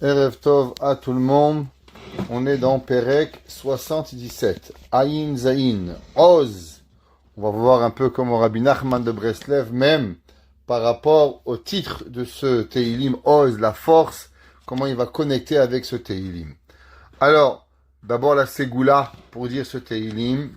Erev Tov à tout le monde. On est dans Perek 77. Ayin Zayin. Oz. On va voir un peu comme Rabbi Nachman de Breslev, même par rapport au titre de ce Teilim, Oz, la force, comment il va connecter avec ce Teilim. Alors, d'abord la Ségoula pour dire ce Teilim.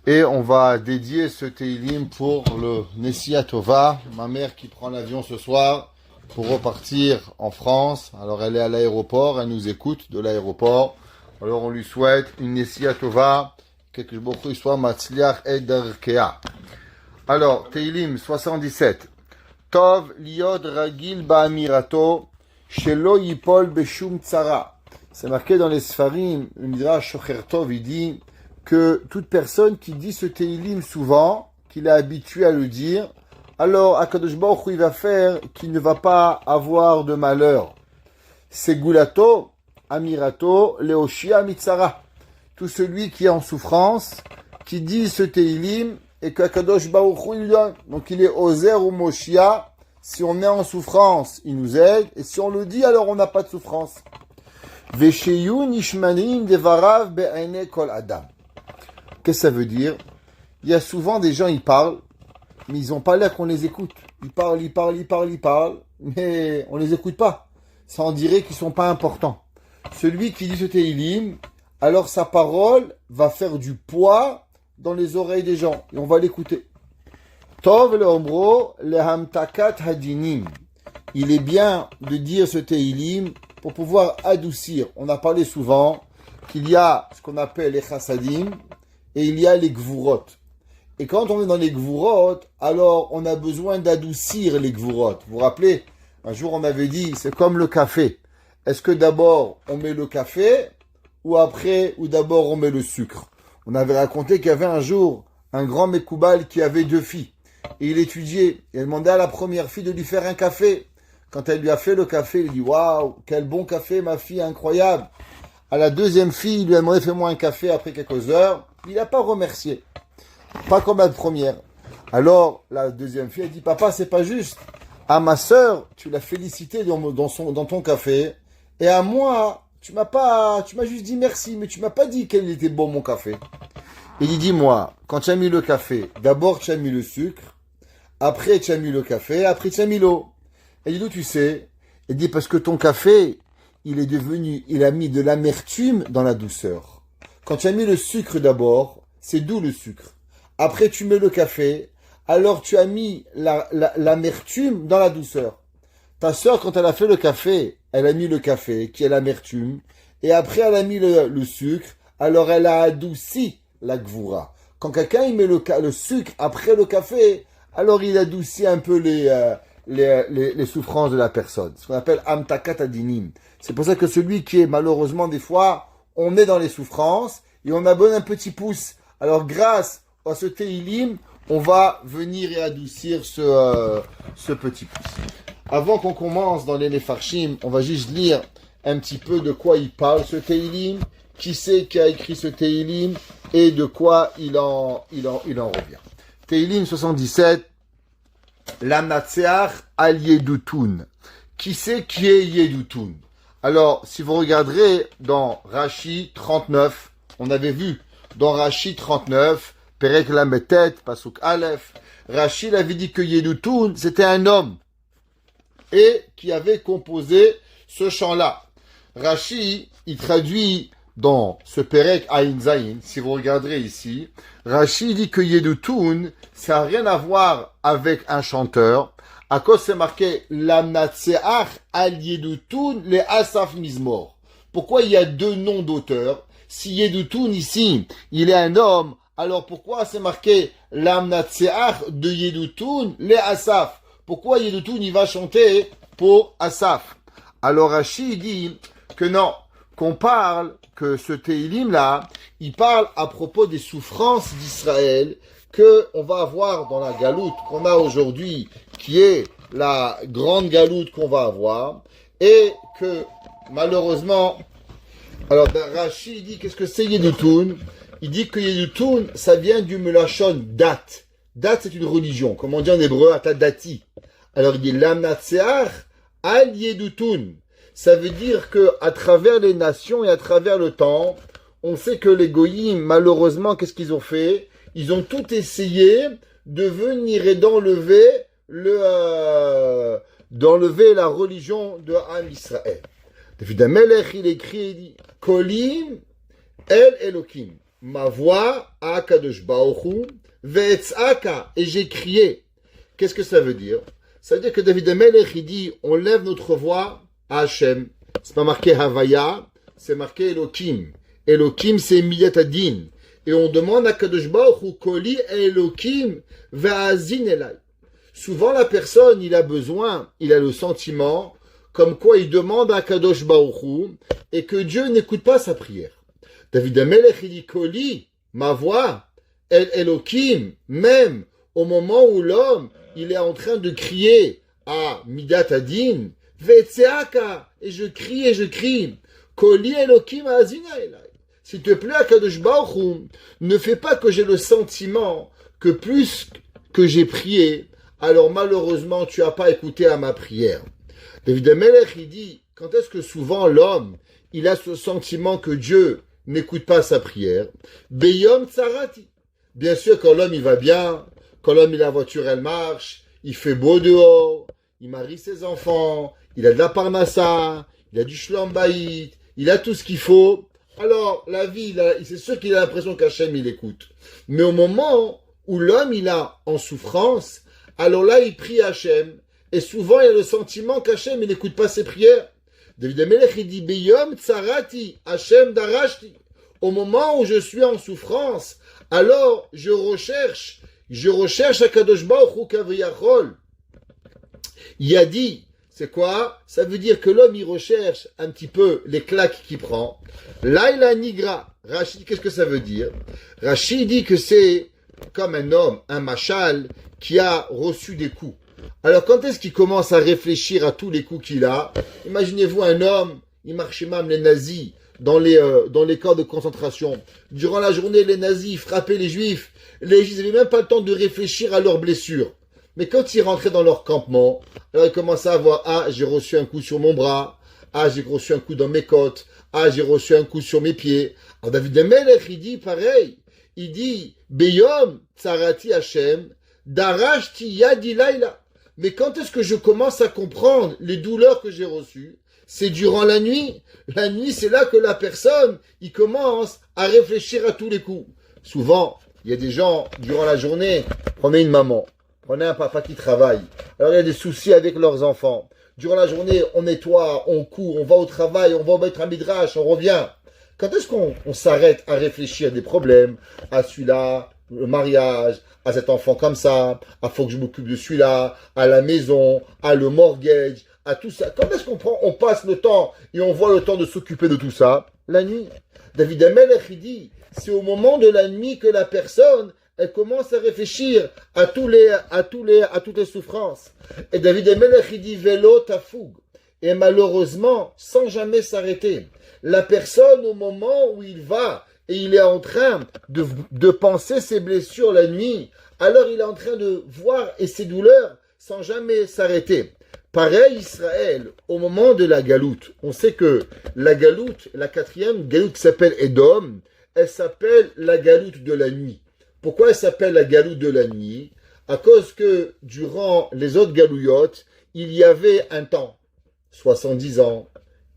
Et on va dédier ce Teilim pour le Nessia Tova, ma mère qui prend l'avion ce soir pour repartir en France. Alors elle est à l'aéroport, elle nous écoute de l'aéroport. Alors on lui souhaite une Nessia Tova, que Baruch soit Matzliach et Darkea. Alors, Teilim 77. Tov liod ragil ba'amirato, shelo yipol beshum tzara. C'est marqué dans les Sfarim, le Midrash Shocher Tov, il dit que toute personne qui dit ce Teilim souvent, qu'il est habitué à le dire, alors Akadosh Baruch Hu il va faire qu'il ne va pas avoir de malheur. Segulato, Amirato, Leoshia Mitzara. Tout celui qui est en souffrance, qui dit ce Teilim, et qu'Akadosh Baruch Hu il donne. Donc il est Ozer ou Moshia. Si on est en souffrance, il nous aide, et si on le dit, alors on n'a pas de souffrance. Vesheyu nishmanim devarav be'ene kol adam. Qu'est-ce que ça veut dire? Il y a souvent des gens, ils parlent, mais ils n'ont pas l'air qu'on les écoute. Ils parlent, mais on les écoute pas. Ça en dirait qu'ils sont pas importants. Celui qui dit ce Teilim, alors sa parole va faire du poids dans les oreilles des gens, et on va l'écouter. Tov le ombro le hamtakat hadinim. Il est bien de dire ce Teilim pour pouvoir adoucir. On a parlé souvent qu'il y a ce qu'on appelle les chassadim, et il y a les gvurot. Et quand on est dans les gvurot, alors on a besoin d'adoucir les gvurot. Vous vous rappelez, un jour on avait dit, c'est comme le café. Est-ce que d'abord on met le café, ou d'abord on met le sucre? On avait raconté qu'il y avait un jour un grand Mekoubal qui avait 2 filles. Et il étudiait, et il demandait à la première fille de lui faire un café. Quand elle lui a fait le café, il dit « Waouh, quel bon café, ma fille, incroyable !» À la deuxième fille, il lui a demandé « Fais-moi un café après quelques heures. » Il n'a pas remercié. Pas comme la première. Alors, la deuxième fille, elle dit, papa, c'est pas juste. À ma sœur, tu l'as félicité dans ton café. Et à moi, tu m'as juste dit merci, mais tu m'as pas dit qu'il était bon mon café. Il dit, dis-moi, quand tu as mis le café, d'abord tu as mis le sucre, après tu as mis le café, après tu as mis l'eau. Elle dit, d'où tu sais? Elle dit, parce que ton café, il a mis de l'amertume dans la douceur. Quand tu as mis le sucre d'abord, c'est doux le sucre. Après, tu mets le café, alors tu as mis l'amertume dans la douceur. Ta sœur, quand elle a fait le café, elle a mis le café, qui est l'amertume, et après elle a mis le sucre, alors elle a adouci la gvoura. Quand quelqu'un il met le sucre après le café, alors il adoucit un peu les souffrances de la personne. Ce qu'on appelle amtakat adinim. C'est pour ça que celui qui est malheureusement des fois, on est dans les souffrances et on a besoin d'un petit pouce. Alors grâce à ce Teilim, on va venir et adoucir ce petit pouce. Avant qu'on commence dans les Nefarshim, on va juste lire un petit peu de quoi il parle ce Teilim, qui c'est qui a écrit ce Teilim et de quoi il en revient. Teilim 77, Lamnatseach al Yedutun. Qui c'est qui est Yedutun? Alors, si vous regarderez dans Rashi 39, on avait vu dans Rashi 39, Perek Lametet, Pasuk Aleph, Rashi avait dit que Yedutun, c'était un homme, et qui avait composé ce chant-là. Rashi, il traduit dans ce Perek Ayin Zayin, si vous regarderez ici, Rashi dit que Yedutun, ça n'a rien à voir avec un chanteur. À cause c'est marqué Lamnatseach al Yedutun le Asaf Mizmor. Pourquoi il y a 2 noms d'auteurs? Si Yedutun ici, il est un homme, alors pourquoi c'est marqué Lamnatseach de Yedutun le Asaf? Pourquoi Yedutun il va chanter pour Asaf? Alors Rashi dit que non, qu'on parle, que ce Teilim là, il parle à propos des souffrances d'Israël que on va avoir dans la galoute qu'on a aujourd'hui, qui est la grande galoute qu'on va avoir, et que malheureusement, alors Rashi dit qu'est-ce que c'est Yedutun? Il dit que Yedutun, ça vient du melachon dat. Dat c'est une religion, comme on dit en hébreu, atadati. Alors il dit lamnatseach al Yedutun. ça veut dire que à travers les nations et à travers le temps, on sait que les goyim, malheureusement, qu'est-ce qu'ils ont fait? Ils ont tout essayé de venir et d'enlever la religion de Am Israël. David Amelech, il écrit, il dit, Kolim El Elokim, ma voix à Kadosh Baruch Hu, Ve'etzaka, et j'ai crié. Qu'est-ce que ça veut dire? Ça veut dire que David Amelech, il dit, on lève notre voix à Hachem. C'est pas marqué Havaya, c'est marqué Elokim. Elokim, c'est Miyat Adin. Et on demande à Kadosh Baruch Hu, Koli Elokim, Ve'azin Elai. Souvent, la personne, il a le sentiment, comme quoi il demande à Kadosh Baruch Hu, et que Dieu n'écoute pas sa prière. David Amelech, il dit, Koli, ma voix, El Elokim, même au moment où l'homme, il est en train de crier à Midat Adin, Ve'tseaka, et je crie, Koli Elokim Azina Elai. S'il te plaît, Kadosh Baruch Hu, ne fais pas que j'ai le sentiment que plus que j'ai prié, alors malheureusement, tu n'as pas écouté à ma prière. David Amelech, il dit, quand est-ce que souvent l'homme, il a ce sentiment que Dieu n'écoute pas sa prière? Beyom Tsarati. Bien sûr, quand l'homme, il va bien, quand l'homme, la voiture, elle marche, il fait beau dehors, il marie ses enfants, il a de la parnassa, il a du shlom bayit, il a tout ce qu'il faut. Alors, la vie, c'est sûr qu'il a l'impression qu'Hachem, il écoute. Mais au moment où l'homme, il a en souffrance, alors là, il prie Hachem. Et souvent, il a le sentiment qu'Hachem, il n'écoute pas ses prières. David Amelech, il dit, Beyom tsarati, Hachem darashti. Au moment où je suis en souffrance, alors je recherche Akadosh Baruch Hu Kavriyachol. Il a dit, c'est quoi? Ça veut dire que l'homme, il recherche un petit peu les claques qu'il prend. Laila Nigra. Rachid, qu'est-ce que ça veut dire? Rachid dit que c'est comme un homme, un machal, qui a reçu des coups. Alors, quand est-ce qu'il commence à réfléchir à tous les coups qu'il a? Imaginez-vous un homme, il marchait même les nazis dans les camps de concentration. Durant la journée, les nazis frappaient les juifs. Les juifs n'avaient même pas le temps de réfléchir à leurs blessures. Mais quand ils rentraient dans leur campement, alors ils commençaient à voir, ah, j'ai reçu un coup sur mon bras, ah, j'ai reçu un coup dans mes côtes, ah, j'ai reçu un coup sur mes pieds. Alors David Amelech, il dit pareil, il dit, Beyom tsarati Hashem, darashti yadi laila. Mais quand est-ce que je commence à comprendre les douleurs que j'ai reçues? C'est durant la nuit. La nuit, c'est là que la personne, il commence à réfléchir à tous les coups. Souvent, il y a des gens, durant la journée, prenez une maman, prenez un papa qui travaille. Alors, il y a des soucis avec leurs enfants. Durant la journée, on nettoie, on court, on va au travail, on va au Beit Midrash, on revient. Quand est-ce qu'on s'arrête à réfléchir à des problèmes, à celui-là, le mariage, à cet enfant comme ça, à faut que je m'occupe de celui-là, à la maison, à le mortgage, à tout ça. Quand est-ce on passe le temps et on voit le temps de s'occuper de tout ça? La nuit. David Amelech, il dit, c'est au moment de la nuit que la personne, elle commence à réfléchir à toutes les souffrances. Et David Amelech, il dit, vélo tafoug. Et malheureusement, sans jamais s'arrêter. La personne, au moment où il va, et il est en train de penser ses blessures la nuit, alors il est en train de voir et ses douleurs sans jamais s'arrêter. Pareil, Israël, au moment de la galoute, on sait que la galoute, la quatrième galoute qui s'appelle Edom, elle s'appelle la galoute de la nuit. Pourquoi elle s'appelle la galoute de la nuit? À cause que durant les autres galouillottes, il y avait un temps, 70 ans,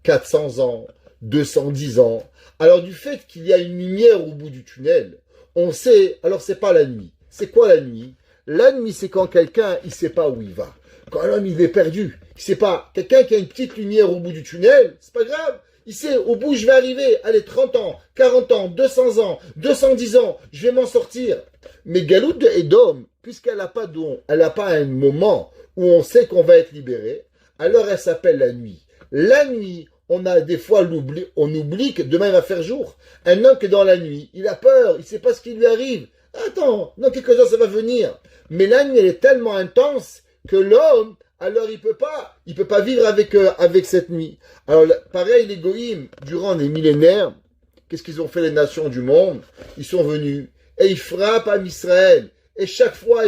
400 ans, 210 ans. Alors du fait qu'il y a une lumière au bout du tunnel, on sait, alors c'est pas la nuit. C'est quoi la nuit? La nuit, c'est quand quelqu'un, il sait pas où il va. Quand l'homme, il est perdu, il sait pas. Quelqu'un qui a une petite lumière au bout du tunnel, c'est pas grave. Il sait, au bout, je vais arriver. Allez, 30 ans, 40 ans, 200 ans, 210 ans, je vais m'en sortir. Mais Galoute de Edom, puisqu'elle n'a pas elle n'a pas un moment où on sait qu'on va être libéré, alors elle s'appelle la nuit. La nuit, on a des fois on oublie que demain il va faire jour. Un homme qui est dans la nuit, il a peur, il ne sait pas ce qui lui arrive. Attends, dans quelques heures ça va venir. Mais la nuit, elle est tellement intense que l'homme, alors il peut pas vivre avec cette nuit. Alors pareil, les goïms, durant les millénaires, qu'est-ce qu'ils ont fait les nations du monde? Ils sont venus et ils frappent à Israël. Et chaque fois,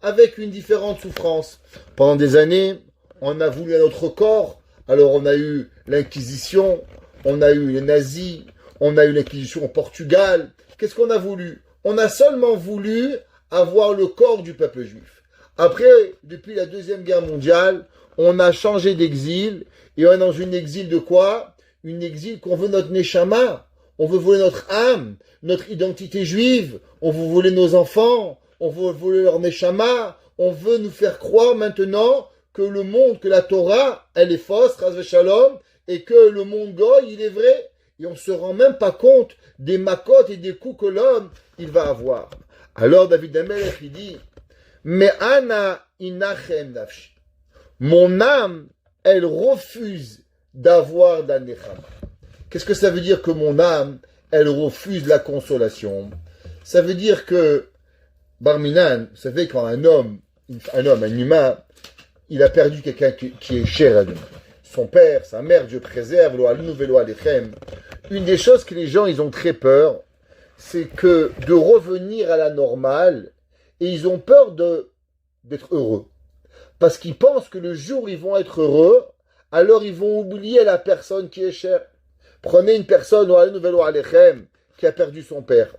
avec une différente souffrance. Pendant des années, on a voulu à notre corps Alors on a eu l'Inquisition, on a eu les nazis, on a eu l'Inquisition au Portugal. Qu'est-ce qu'on a voulu? On a seulement voulu avoir le corps du peuple juif. Après, depuis la Deuxième Guerre mondiale, on a changé d'exil, et on est dans une exil de quoi? Une exil qu'on veut notre neshama, on veut voler notre âme, notre identité juive, on veut voler nos enfants, on veut voler leur neshama, on veut nous faire croire maintenant que le monde, que la Torah, elle est fausse, Chas v'Shalom, et que le monde goy, il est vrai, et on se rend même pas compte des makotes et des coups que l'homme, il va avoir. Alors David Amelech, il dit, mais Ana inachem nafshi. Mon âme, elle refuse d'avoir de la nechama. Qu'est-ce que ça veut dire que mon âme, elle refuse la consolation? Ça veut dire que, Barminan, vous savez, quand un homme, un humain, il a perdu quelqu'un qui est cher à lui. Son père, sa mère, Dieu préserve, lo alinu velo alechem. Une des choses que les gens, ils ont très peur, c'est que de revenir à la normale, et ils ont peur d'être heureux. Parce qu'ils pensent que le jour où ils vont être heureux, alors ils vont oublier la personne qui est chère. Prenez une personne, lo alinu velo alechem, qui a perdu son père.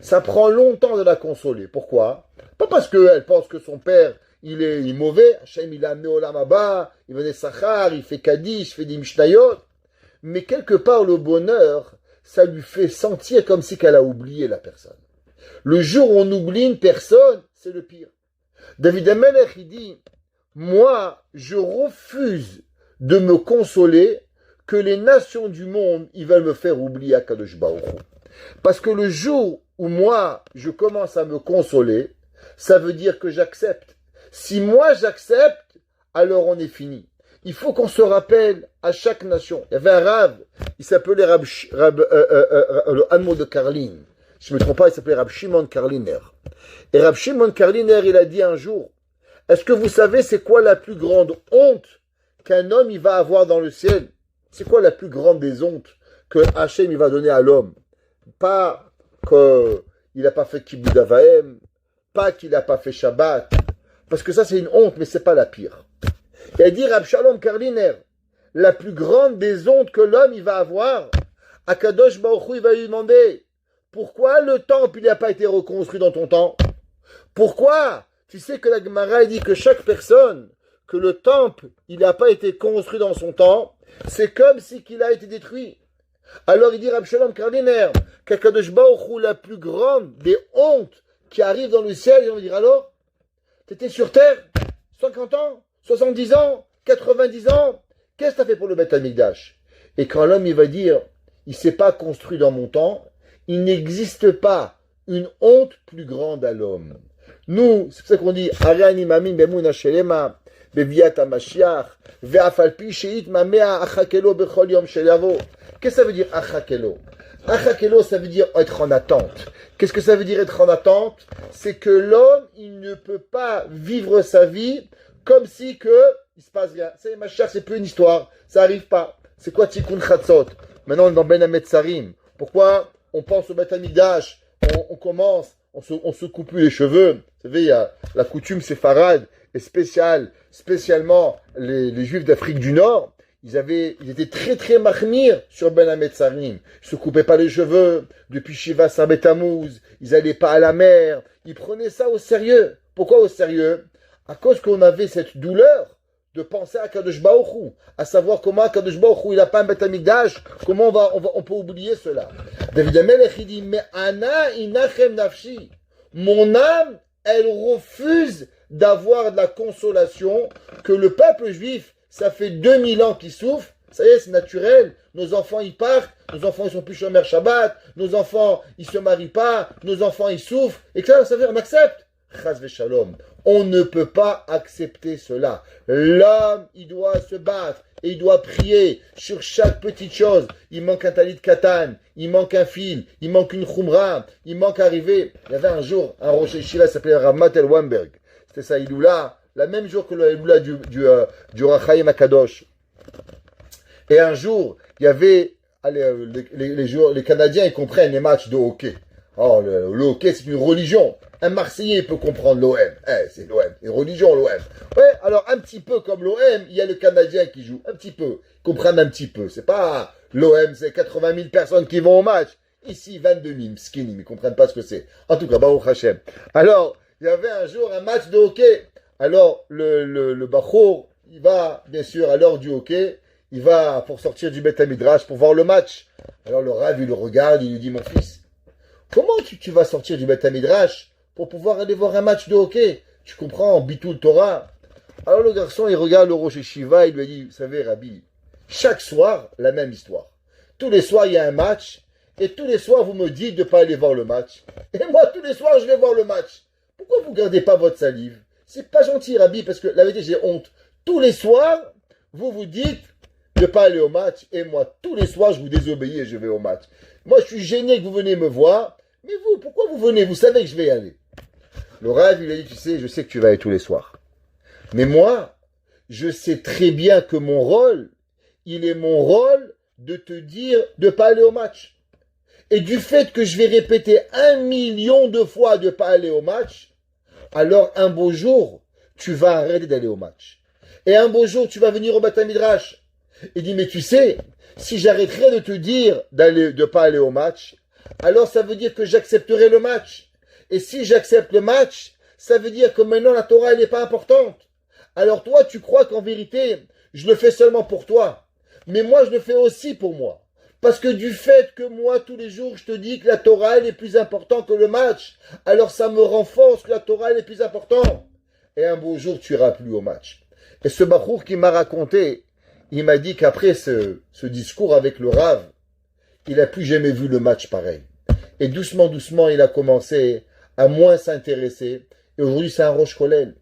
Ça prend longtemps de la consoler. Pourquoi? Pas parce qu'elle pense que son père, il est mauvais. Hachem, il l'a amené au Lamaba, il venait Sachar, il fait Kaddish, il fait des Mishnayot. Mais quelque part, le bonheur, ça lui fait sentir comme si qu'elle a oublié la personne. Le jour où on oublie une personne, c'est le pire. David Amelech, il dit, moi, je refuse de me consoler que les nations du monde, ils veulent me faire oublier Akadosh Baruch Hu. Parce que le jour où moi, je commence à me consoler, ça veut dire que j'accepte. Si moi j'accepte, alors on est fini. Il faut qu'on se rappelle à chaque nation. Il y avait un rab, il s'appelait le Hanmo de Karlin. Je ne me trompe pas, il s'appelait Rab Shimon Karliner. Et Rab Shimon Karliner, il a dit un jour, est-ce que vous savez c'est quoi la plus grande honte qu'un homme il va avoir dans le ciel? C'est quoi la plus grande des hontes que Hachem il va donner à l'homme? Pas qu'il n'a pas fait Kibbutz Avahem, pas qu'il n'a pas fait Shabbat, parce que ça c'est une honte, mais c'est pas la pire. Et elle dit Rab Shalom Karliner, la plus grande des hontes que l'homme il va avoir, Akadosh Baruch Hu il va lui demander, pourquoi le temple il n'a pas été reconstruit dans ton temps? Pourquoi? Tu sais que la Gemara dit que chaque personne, que le temple il n'a pas été construit dans son temps, c'est comme si qu'il a été détruit. Alors il dit Rab Shalom Karliner, qu'Akadosh Baruch Hu, la plus grande des hontes qui arrivent dans le ciel, ils vont dire alors, t'étais sur terre, 50 ans, 70 ans, 90 ans, qu'est-ce que t'as fait pour le Beth Amikdash? Et quand l'homme il va dire, il s'est pas construit dans mon temps, il n'existe pas une honte plus grande à l'homme. Nous, c'est pour ça qu'on dit, Ariani Mamin Bemuna Shelema, Beviat Mashiach, Ve'afalpi Sheit Mamea Achakelo Bechol Yom Shelavo. Qu'est-ce que ça veut dire Achakelo? Achakelo, ça veut dire être en attente. Qu'est-ce que ça veut dire être en attente? C'est que l'homme, il ne peut pas vivre sa vie comme si que il se passe rien. C'est Mashiach, c'est plus une histoire. Ça arrive pas. C'est quoi Tikkun Chatzot? Maintenant, on est dans Ben Hametzarim. Pourquoi on pense au Beth Amikdash? On commence, on se coupe plus les cheveux. Vous savez, il y a la coutume séfarade et spécialement les Juifs d'Afrique du Nord. Ils étaient très très mahmir sur Ben Hametzarim. Ils se coupaient pas les cheveux depuis Shiva Sabet Tammuz. Ils allaient pas à la mer. Ils prenaient ça au sérieux. Pourquoi au sérieux? À cause qu'on avait cette douleur de penser à Kadosh Baruch Hu, à savoir comment Kadosh Baruch Hu il a pas un Beth Amikdash, comment on peut oublier cela. David Amelech il dit mais Ana inachem nafshi, mon âme elle refuse d'avoir de la consolation que le peuple juif ça fait 2000 ans qu'il souffre. Ça y est, c'est naturel. Nos enfants, ils partent. Nos enfants, ils sont plus chômeurs Shabbat. Nos enfants, ils se marient pas. Nos enfants, ils souffrent. Et que ça veut dire, on accepte. Chas v'shalom. On ne peut pas accepter cela. L'homme, il doit se battre. Et il doit prier sur chaque petite chose. Il manque un talit katan. Il manque un fil. Il manque une khumra. Il manque arriver. Il y avait un jour, un Rosh Yeshiva s'appelait Rav Matel Wamberg. C'était ça, Iloula. La même jour que le Iloula du Rachaim Akadosh. Et un jour, il y avait, les Canadiens, ils comprennent les matchs de hockey. Oh, le hockey, c'est une religion. Un Marseillais peut comprendre l'OM. C'est l'OM. C'est une religion, l'OM. Ouais, Alors, un petit peu comme l'OM, il y a le Canadien qui joue. Un petit peu. Ils comprennent un petit peu. C'est pas l'OM, c'est 80 000 personnes qui vont au match. Ici, 22 000, skinny, ils ne comprennent pas ce que c'est. En tout cas, Baruch Hashem. Alors, il y avait un jour un match de hockey. Alors, le Bachour, il va, bien sûr, à l'heure du hockey, il va pour sortir du Beth Midrash pour voir le match. Alors, le Rav, il le regarde, il lui dit, mon fils, comment tu vas sortir du Beth Midrash pour pouvoir aller voir un match de hockey? Tu comprends, Bitul Torah. Alors, le garçon, il regarde le Rosh Shiva, il lui dit, vous savez, Rabbi, chaque soir, la même histoire. Tous les soirs, il y a un match. Et tous les soirs, vous me dites de ne pas aller voir le match. Et moi, tous les soirs, je vais voir le match. Pourquoi vous ne gardez pas votre salive? C'est pas gentil, Rabbi, parce que la vérité, j'ai honte. Tous les soirs, vous vous dites de ne pas aller au match. Et moi, tous les soirs, je vous désobéis et je vais au match. Moi, je suis gêné que vous venez me voir. Mais vous, pourquoi vous venez? Vous savez que je vais y aller. Le Rav, il a dit, tu sais, je sais que tu vas aller tous les soirs. Mais moi, je sais très bien que mon rôle, il est mon rôle de te dire de ne pas aller au match. Et du fait que je vais répéter 1 million de fois de ne pas aller au match, alors un beau jour, tu vas arrêter d'aller au match. Et un beau jour, tu vas venir au Beth Midrash. Il dit, mais tu sais, si j'arrêterais de te dire de ne pas aller au match, alors ça veut dire que j'accepterai le match. Et si j'accepte le match, ça veut dire que maintenant la Torah, elle n'est pas importante. Alors toi, tu crois qu'en vérité, je le fais seulement pour toi. Mais moi, je le fais aussi pour moi. Parce que du fait que moi, tous les jours, je te dis que la Torah, elle est plus importante que le match, alors ça me renforce que la Torah, elle est plus importante. Et un beau jour, tu iras plus au match. Et ce Bachour qui m'a raconté, il m'a dit qu'après ce discours avec le Rav, il n'a plus jamais vu le match pareil. Et doucement, doucement, il a commencé à moins s'intéresser. Et aujourd'hui, c'est un Rosh Kolel.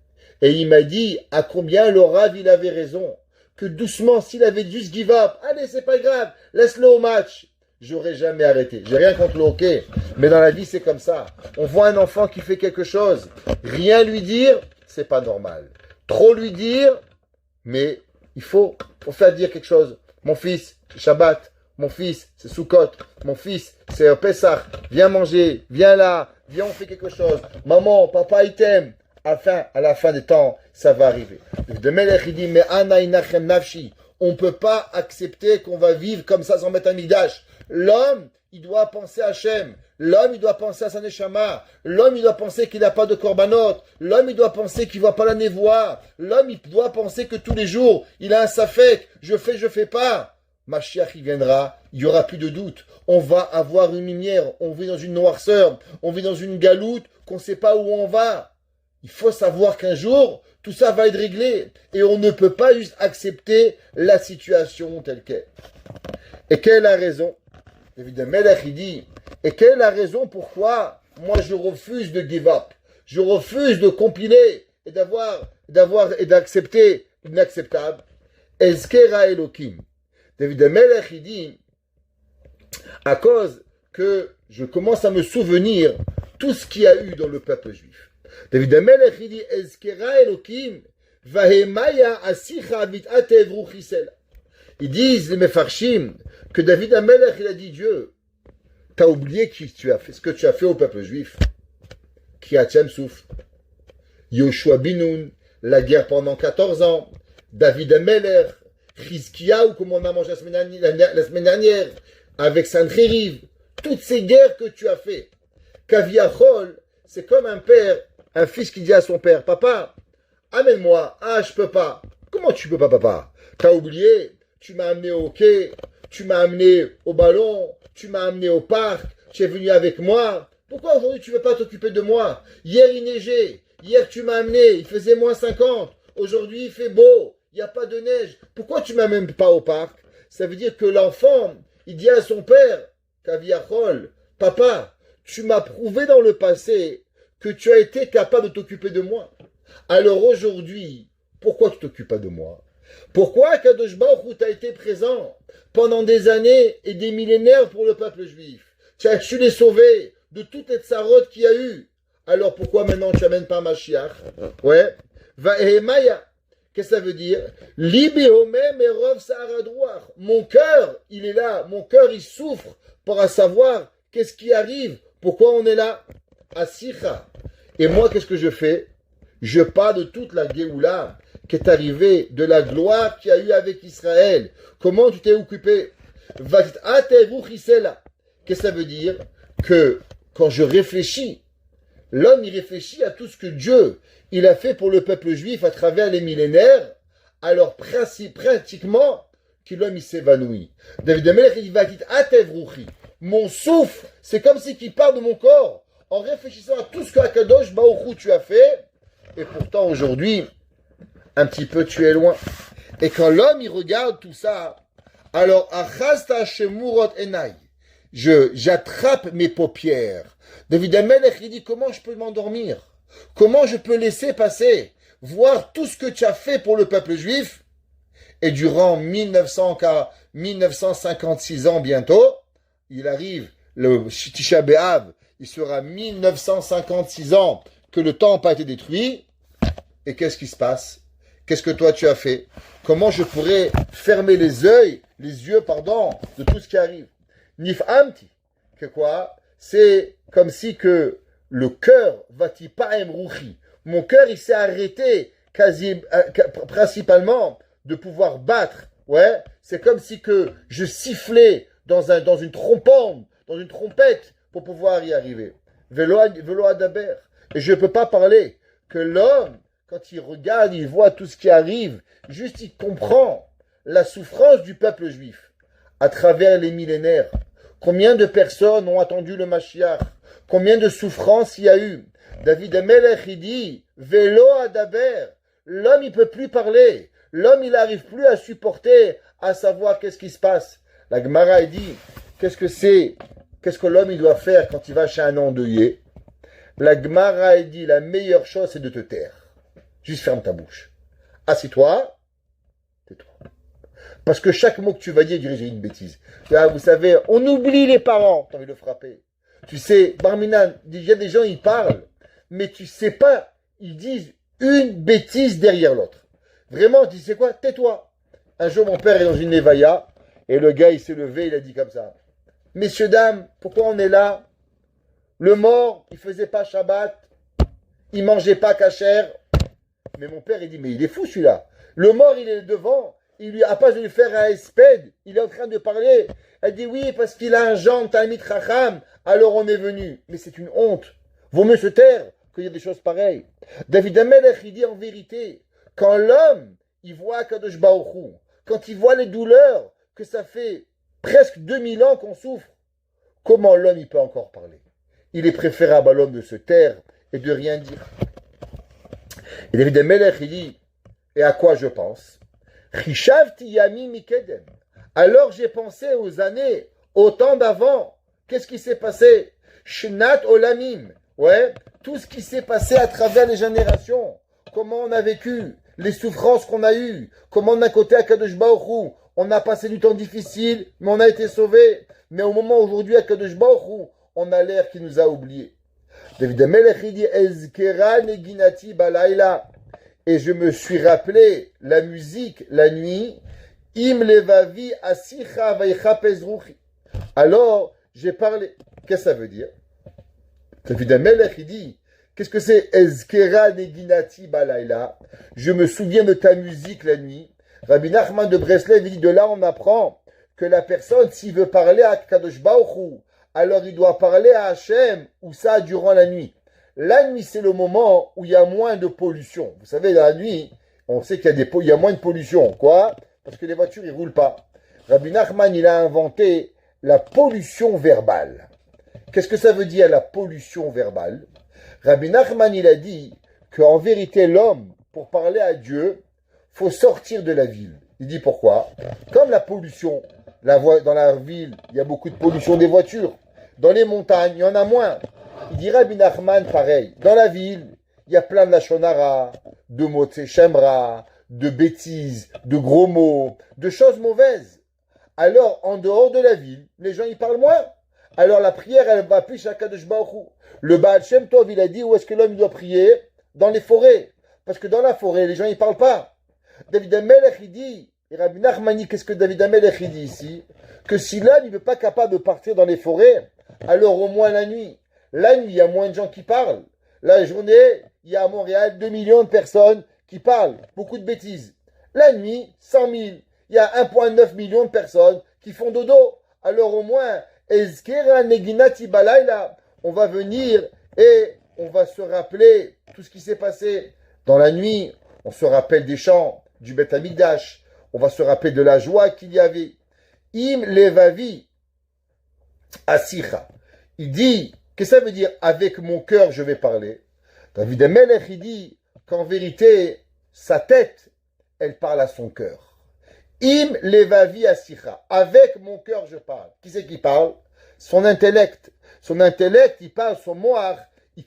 Et il m'a dit à combien le Rav, il avait raison. Que doucement, s'il avait juste give up, allez, c'est pas grave, laisse-le au match. J'aurais jamais arrêté. J'ai rien contre le hockey, mais dans la vie, c'est comme ça. On voit un enfant qui fait quelque chose, rien lui dire, c'est pas normal. Trop lui dire, mais il faut faire dire quelque chose. Mon fils, c'est Shabbat. Mon fils, c'est Sukkot. Mon fils, c'est Pessah. Viens manger, viens là, viens, on fait quelque chose. Maman, papa, il t'aime. À la fin des temps, ça va arriver. De Melech, il dit, mais Anaïnachem Nafshi, on ne peut pas accepter qu'on va vivre comme ça sans mettre un midash. L'homme, il doit penser à Hachem. L'homme, il doit penser à sa neshama. L'homme, il doit penser qu'il n'a pas de korbanot. L'homme, il doit penser qu'il ne voit pas la névoie. L'homme, il doit penser que tous les jours, il a un safek. Je fais pas. Mashiach, il viendra, il n'y aura plus de doute. On va avoir une lumière. On vit dans une noirceur. On vit dans une galoute qu'on ne sait pas où on va. Il faut savoir qu'un jour, tout ça va être réglé. Et on ne peut pas juste accepter la situation telle qu'elle. Et quelle est la raison? Évidemment, Melech, il dit, et quelle est la raison pourquoi moi je refuse de give up? Je refuse de compiler et d'accepter l'inacceptable. Ezkera Elohim. David Melech, il dit, à cause que je commence à me souvenir tout ce qu'il y a eu dans le peuple juif. David Melech, il dit, Ezkera Elohim, Vahemaya Asicha Vitatev Ruchisel. Ils disent, les Mefarshim, que David Amelech, il a dit, Dieu, t'as oublié ce que tu as fait au peuple juif. Kriyat Souf, Yoshua Binoun, la guerre pendant 14 ans, David Amelech, Chizkiyahu, comme on a mangé la semaine dernière, avec Sancheriv, toutes ces guerres que tu as fait. Kaviachol, c'est comme un fils qui dit à son père, papa, amène-moi, je peux pas. Comment tu peux pas, papa? T'as oublié? Tu m'as amené au hockey, tu m'as amené au ballon, tu m'as amené au parc, tu es venu avec moi. Pourquoi aujourd'hui tu ne veux pas t'occuper de moi? Hier il neigeait, hier tu m'as amené, il faisait moins 50. Aujourd'hui il fait beau, il n'y a pas de neige. Pourquoi tu ne m'amènes pas au parc? Ça veut dire que l'enfant, il dit à son père, Kaviachol, papa, tu m'as prouvé dans le passé que tu as été capable de t'occuper de moi. Alors aujourd'hui, pourquoi tu ne t'occupes pas de moi? Pourquoi Kadosh Baruch Hu t'a été présent pendant des années et des millénaires pour le peuple juif? Tu as su les sauver de toutes les tsarotes qu'il y a eu. Alors pourquoi maintenant tu n'amènes pas Mashiach? Ouais. Va'ehemaya. Qu'est-ce que ça veut dire? Libéomem et Rov Saharadrouach. Mon cœur, il est là. Mon cœur, il souffre pour savoir qu'est-ce qui arrive. Pourquoi on est là? Asicha. Et moi, qu'est-ce que je fais? Je parle de toute la Géoula qu'est arrivé de la gloire qu'il y a eu avec Israël. Comment tu t'es occupé? Qu'est-ce que ça veut dire? Que quand je réfléchis, l'homme il réfléchit à tout ce que Dieu il a fait pour le peuple juif à travers les millénaires, alors pratiquement que l'homme il s'évanouit. David Amelech il va dire mon souffle, c'est comme si qu'il part de mon corps en réfléchissant à tout ce que Akadosh Baruch Hu tu as fait, et pourtant aujourd'hui, un petit peu tu es loin. Et quand l'homme il regarde tout ça, alors achasta shemurot enai, j'attrape mes paupières. David Amelech il dit comment je peux m'endormir? Comment je peux laisser passer, voir tout ce que tu as fait pour le peuple juif? Et durant 1956 ans bientôt, il arrive le Tisha B'Av, il sera 1956 ans que le temple a été détruit. Et qu'est-ce qui se passe? Qu'est-ce que toi tu as fait? Comment je pourrais fermer les yeux, de tout ce qui arrive? Nif'amti, que quoi? C'est comme si que le cœur vatipa'em ruchi. Mon cœur il s'est arrêté principalement de pouvoir battre. Ouais, c'est comme si que je sifflais dans une trompette pour pouvoir y arriver. Velo adaber. Et je ne peux pas parler que l'homme, quand il regarde, il voit tout ce qui arrive, juste il comprend la souffrance du peuple juif à travers les millénaires. Combien de personnes ont attendu le Mashiach? Combien de souffrances il y a eu? David Amelech, il dit, Velo adaber. L'homme, il ne peut plus parler. L'homme, il n'arrive plus à supporter, à savoir qu'est-ce qui se passe. La Gemara, il dit, qu'est-ce que l'homme, il doit faire quand il va chez un endeuillé? La Gemara, il dit, la meilleure chose, c'est de te taire. Juste ferme ta bouche. Assieds-toi, tais-toi. Parce que chaque mot que tu vas dire, il dit une bêtise. Là, vous savez, on oublie les parents, t'as envie de le frapper. Tu sais, Barminan, il y a des gens, ils parlent, mais tu sais pas, ils disent une bêtise derrière l'autre. Vraiment, tu sais quoi? Tais-toi. Un jour, mon père est dans une Nevaya, et le gars, il s'est levé, il a dit comme ça. Messieurs, dames, pourquoi on est là? Le mort, il faisait pas Shabbat, il mangeait pas kasher. Mais mon père, il dit, mais il est fou celui-là. Le mort, il est devant, il lui a pas de lui faire un espède, il est en train de parler. Elle dit, oui, parce qu'il a un genre, Talmid Chacham, alors on est venu. Mais c'est une honte. Vaut mieux se taire qu'il y ait des choses pareilles. David Amelech, il dit en vérité, quand l'homme, il voit Kadosh Baruch Hu, quand il voit les douleurs, que ça fait presque 2000 ans qu'on souffre, comment l'homme, il peut encore parler? Il est préférable à l'homme de se taire et de rien dire. Et David Amelech, il dit, et à quoi je pense? Chishavti yami mikedem. Alors j'ai pensé aux années, au temps d'avant. Qu'est-ce qui s'est passé? Shnat olamim. Ouais, tout ce qui s'est passé à travers les générations. Comment on a vécu, les souffrances qu'on a eues, comment d'un côté à Kadosh Baruch Hu, on a passé du temps difficile, mais on a été sauvés. Mais au moment aujourd'hui à Kadosh Baruch Hu, on a l'air qu'il nous a oubliés. David Amelech il dit Ezkera neginati balayla. Et je me suis rappelé la musique la nuit. Im levavi asicha vaychapez ruchi. Alors j'ai parlé. Qu'est-ce que ça veut dire? David Amelech il dit qu'est-ce que c'est Ezkera neginati balayla? Je me souviens de ta musique la nuit. Rabbi Nachman de Breslev il dit de là on apprend que la personne s'il veut parler à Kadosh Baruch Hu, alors il doit parler à Hachem ou ça durant la nuit. La nuit, c'est le moment où il y a moins de pollution. Vous savez, la nuit, on sait qu'il y a moins de pollution. Quoi? Parce que les voitures, ils roulent pas. Rabbi Nachman, il a inventé la pollution verbale. Qu'est-ce que ça veut dire, la pollution verbale? Rabbi Nachman, il a dit qu'en vérité, l'homme, pour parler à Dieu, faut sortir de la ville. Il dit pourquoi? Comme la pollution, dans la ville, il y a beaucoup de pollution des voitures. Dans les montagnes, il y en a moins. Il dit Rabbi Nachman, pareil. Dans la ville, il y a plein de lachonara, de mots de shemra, de bêtises, de gros mots, de choses mauvaises. Alors, en dehors de la ville, les gens, ils parlent moins. Alors, la prière, elle va plus à Kadosh Baruch Hu. Le Baal Shem Tov, il a dit où est-ce que l'homme doit prier? Dans les forêts. Parce que dans la forêt, les gens, ils parlent pas. David Amelech, il dit, et Rabbi Nachman, qu'est-ce que David Amelech, il dit ici? Que si l'homme, il n'est pas capable de partir dans les forêts, alors au moins la nuit. La nuit, il y a moins de gens qui parlent. La journée, il y a à Montréal 2 millions de personnes qui parlent beaucoup de bêtises. La nuit, 100 000. Il y a 1,9 million de personnes qui font dodo. Alors au moins, Ezkera Neginati Balayla, on va venir et on va se rappeler tout ce qui s'est passé dans la nuit. On se rappelle des chants du Beth Amikdash. On va se rappeler de la joie qu'il y avait. Im levavi asicha. Il dit, qu'est-ce que ça veut dire avec mon cœur je vais parler? David Amelech, il dit qu'en vérité, sa tête, elle parle à son cœur. Im levavi asicha. Avec mon cœur je parle. Qui c'est qui parle? Son intellect. Son intellect, il parle, son moar,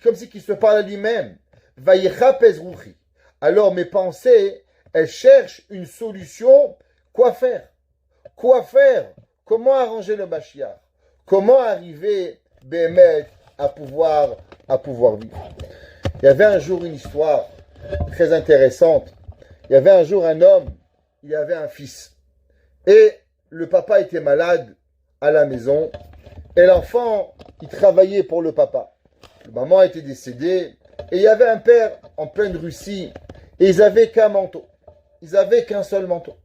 comme si il se parle à lui-même. Vaïcha pezruchi. Alors mes pensées, elles cherchent une solution. Quoi faire? Quoi faire? Comment arranger le Mashiach? Comment arriver, Bémet, à pouvoir vivre? Il y avait un jour une histoire très intéressante. Il y avait un jour un homme, il avait un fils. Et le papa était malade à la maison. Et l'enfant, il travaillait pour le papa. La maman était décédée. Et il y avait un père en pleine Russie. Et ils n'avaient qu'un manteau. Ils n'avaient qu'un seul manteau.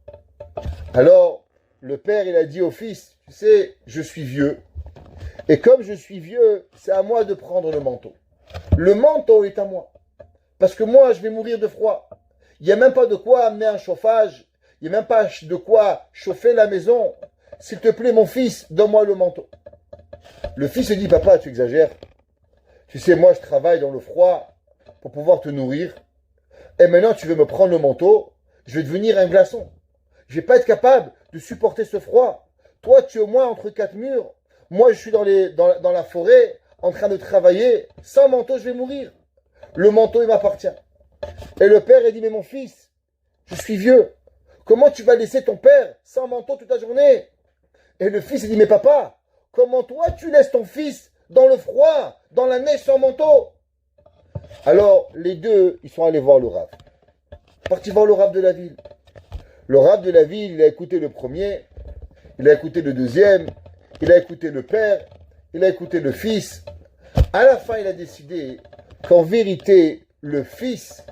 Alors, le père, il a dit au fils, tu sais, je suis vieux. Et comme je suis vieux, c'est à moi de prendre le manteau. Le manteau est à moi. Parce que moi, je vais mourir de froid. Il n'y a même pas de quoi amener un chauffage. Il n'y a même pas de quoi chauffer la maison. S'il te plaît, mon fils, donne-moi le manteau. Le fils se dit, papa, tu exagères. Tu sais, moi, je travaille dans le froid pour pouvoir te nourrir. Et maintenant, tu veux me prendre le manteau. Je vais devenir un glaçon. Je ne vais pas être capable de supporter ce froid. Toi, tu es au moins entre quatre murs. Moi, je suis dans la forêt, en train de travailler. Sans manteau, je vais mourir. Le manteau, il m'appartient. Et le père, il dit, mais mon fils, je suis vieux. Comment tu vas laisser ton père sans manteau toute la journée? Et le fils, il dit, mais papa, comment toi, tu laisses ton fils dans le froid, dans la neige sans manteau? Alors, les deux, ils sont allés voir le Rav. Partis voir le Rav de la ville. Le Rav de la ville, il a écouté le premier, il a écouté le deuxième, il a écouté le père, il a écouté le fils. À la fin, il a décidé qu'en vérité, le fils,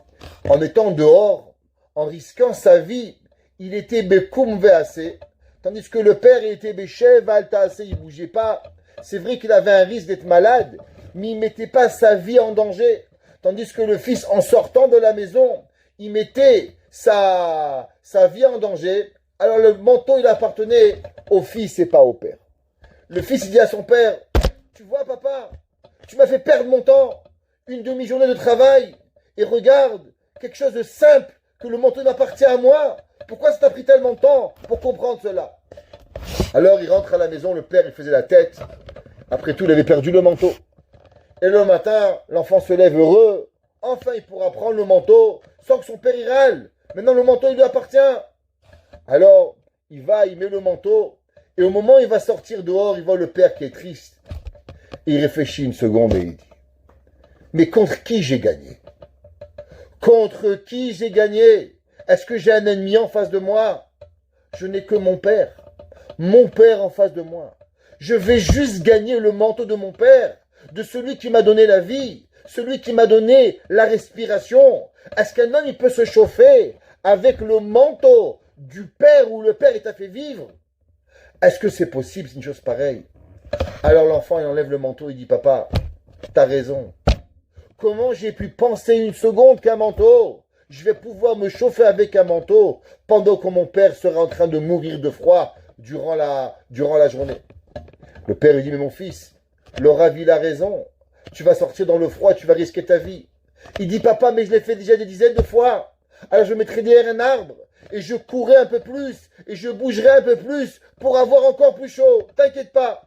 en étant dehors, en risquant sa vie, il était bekoum ve'aseh, tandis que le père, il était beshev altaaseh, il ne bougeait pas. C'est vrai qu'il avait un risque d'être malade, mais il ne mettait pas sa vie en danger. Tandis que le fils, en sortant de la maison, il mettait sa vie en danger. Alors le manteau, il appartenait au fils et pas au père. Le fils, il dit à son père, tu vois papa, tu m'as fait perdre mon temps, une demi-journée de travail, et regarde, quelque chose de simple, que le manteau m'appartient à moi. Pourquoi ça t'a pris tellement de temps pour comprendre cela? Alors il rentre à la maison, le père, il faisait la tête. Après tout, il avait perdu le manteau. Et le matin, l'enfant se lève heureux. Enfin, il pourra prendre le manteau sans que son père y râle. Maintenant, le manteau, il lui appartient. Alors, il va, il met le manteau. Et au moment où il va sortir dehors, il voit le père qui est triste. Et il réfléchit une seconde et il dit, mais contre qui j'ai gagné? Contre qui j'ai gagné? Est-ce que j'ai un ennemi en face de moi? Je n'ai que mon père. Mon père en face de moi. Je vais juste gagner le manteau de mon père, de celui qui m'a donné la vie, celui qui m'a donné la respiration. Est-ce qu'un homme il peut se chauffer avec le manteau du père où le père t'a fait vivre? Est-ce que c'est possible, c'est une chose pareille? Alors l'enfant il enlève le manteau, il dit, papa, t'as raison. Comment j'ai pu penser une seconde qu'un manteau? Je vais pouvoir me chauffer avec un manteau pendant que mon père sera en train de mourir de froid durant la journée. Le père lui dit, mais mon fils, le Rav il a raison. Tu vas sortir dans le froid, tu vas risquer ta vie. Il dit, papa, mais je l'ai fait déjà des dizaines de fois. Alors je me mettrai derrière un arbre et je courrai un peu plus et je bougerai un peu plus pour avoir encore plus chaud. T'inquiète pas.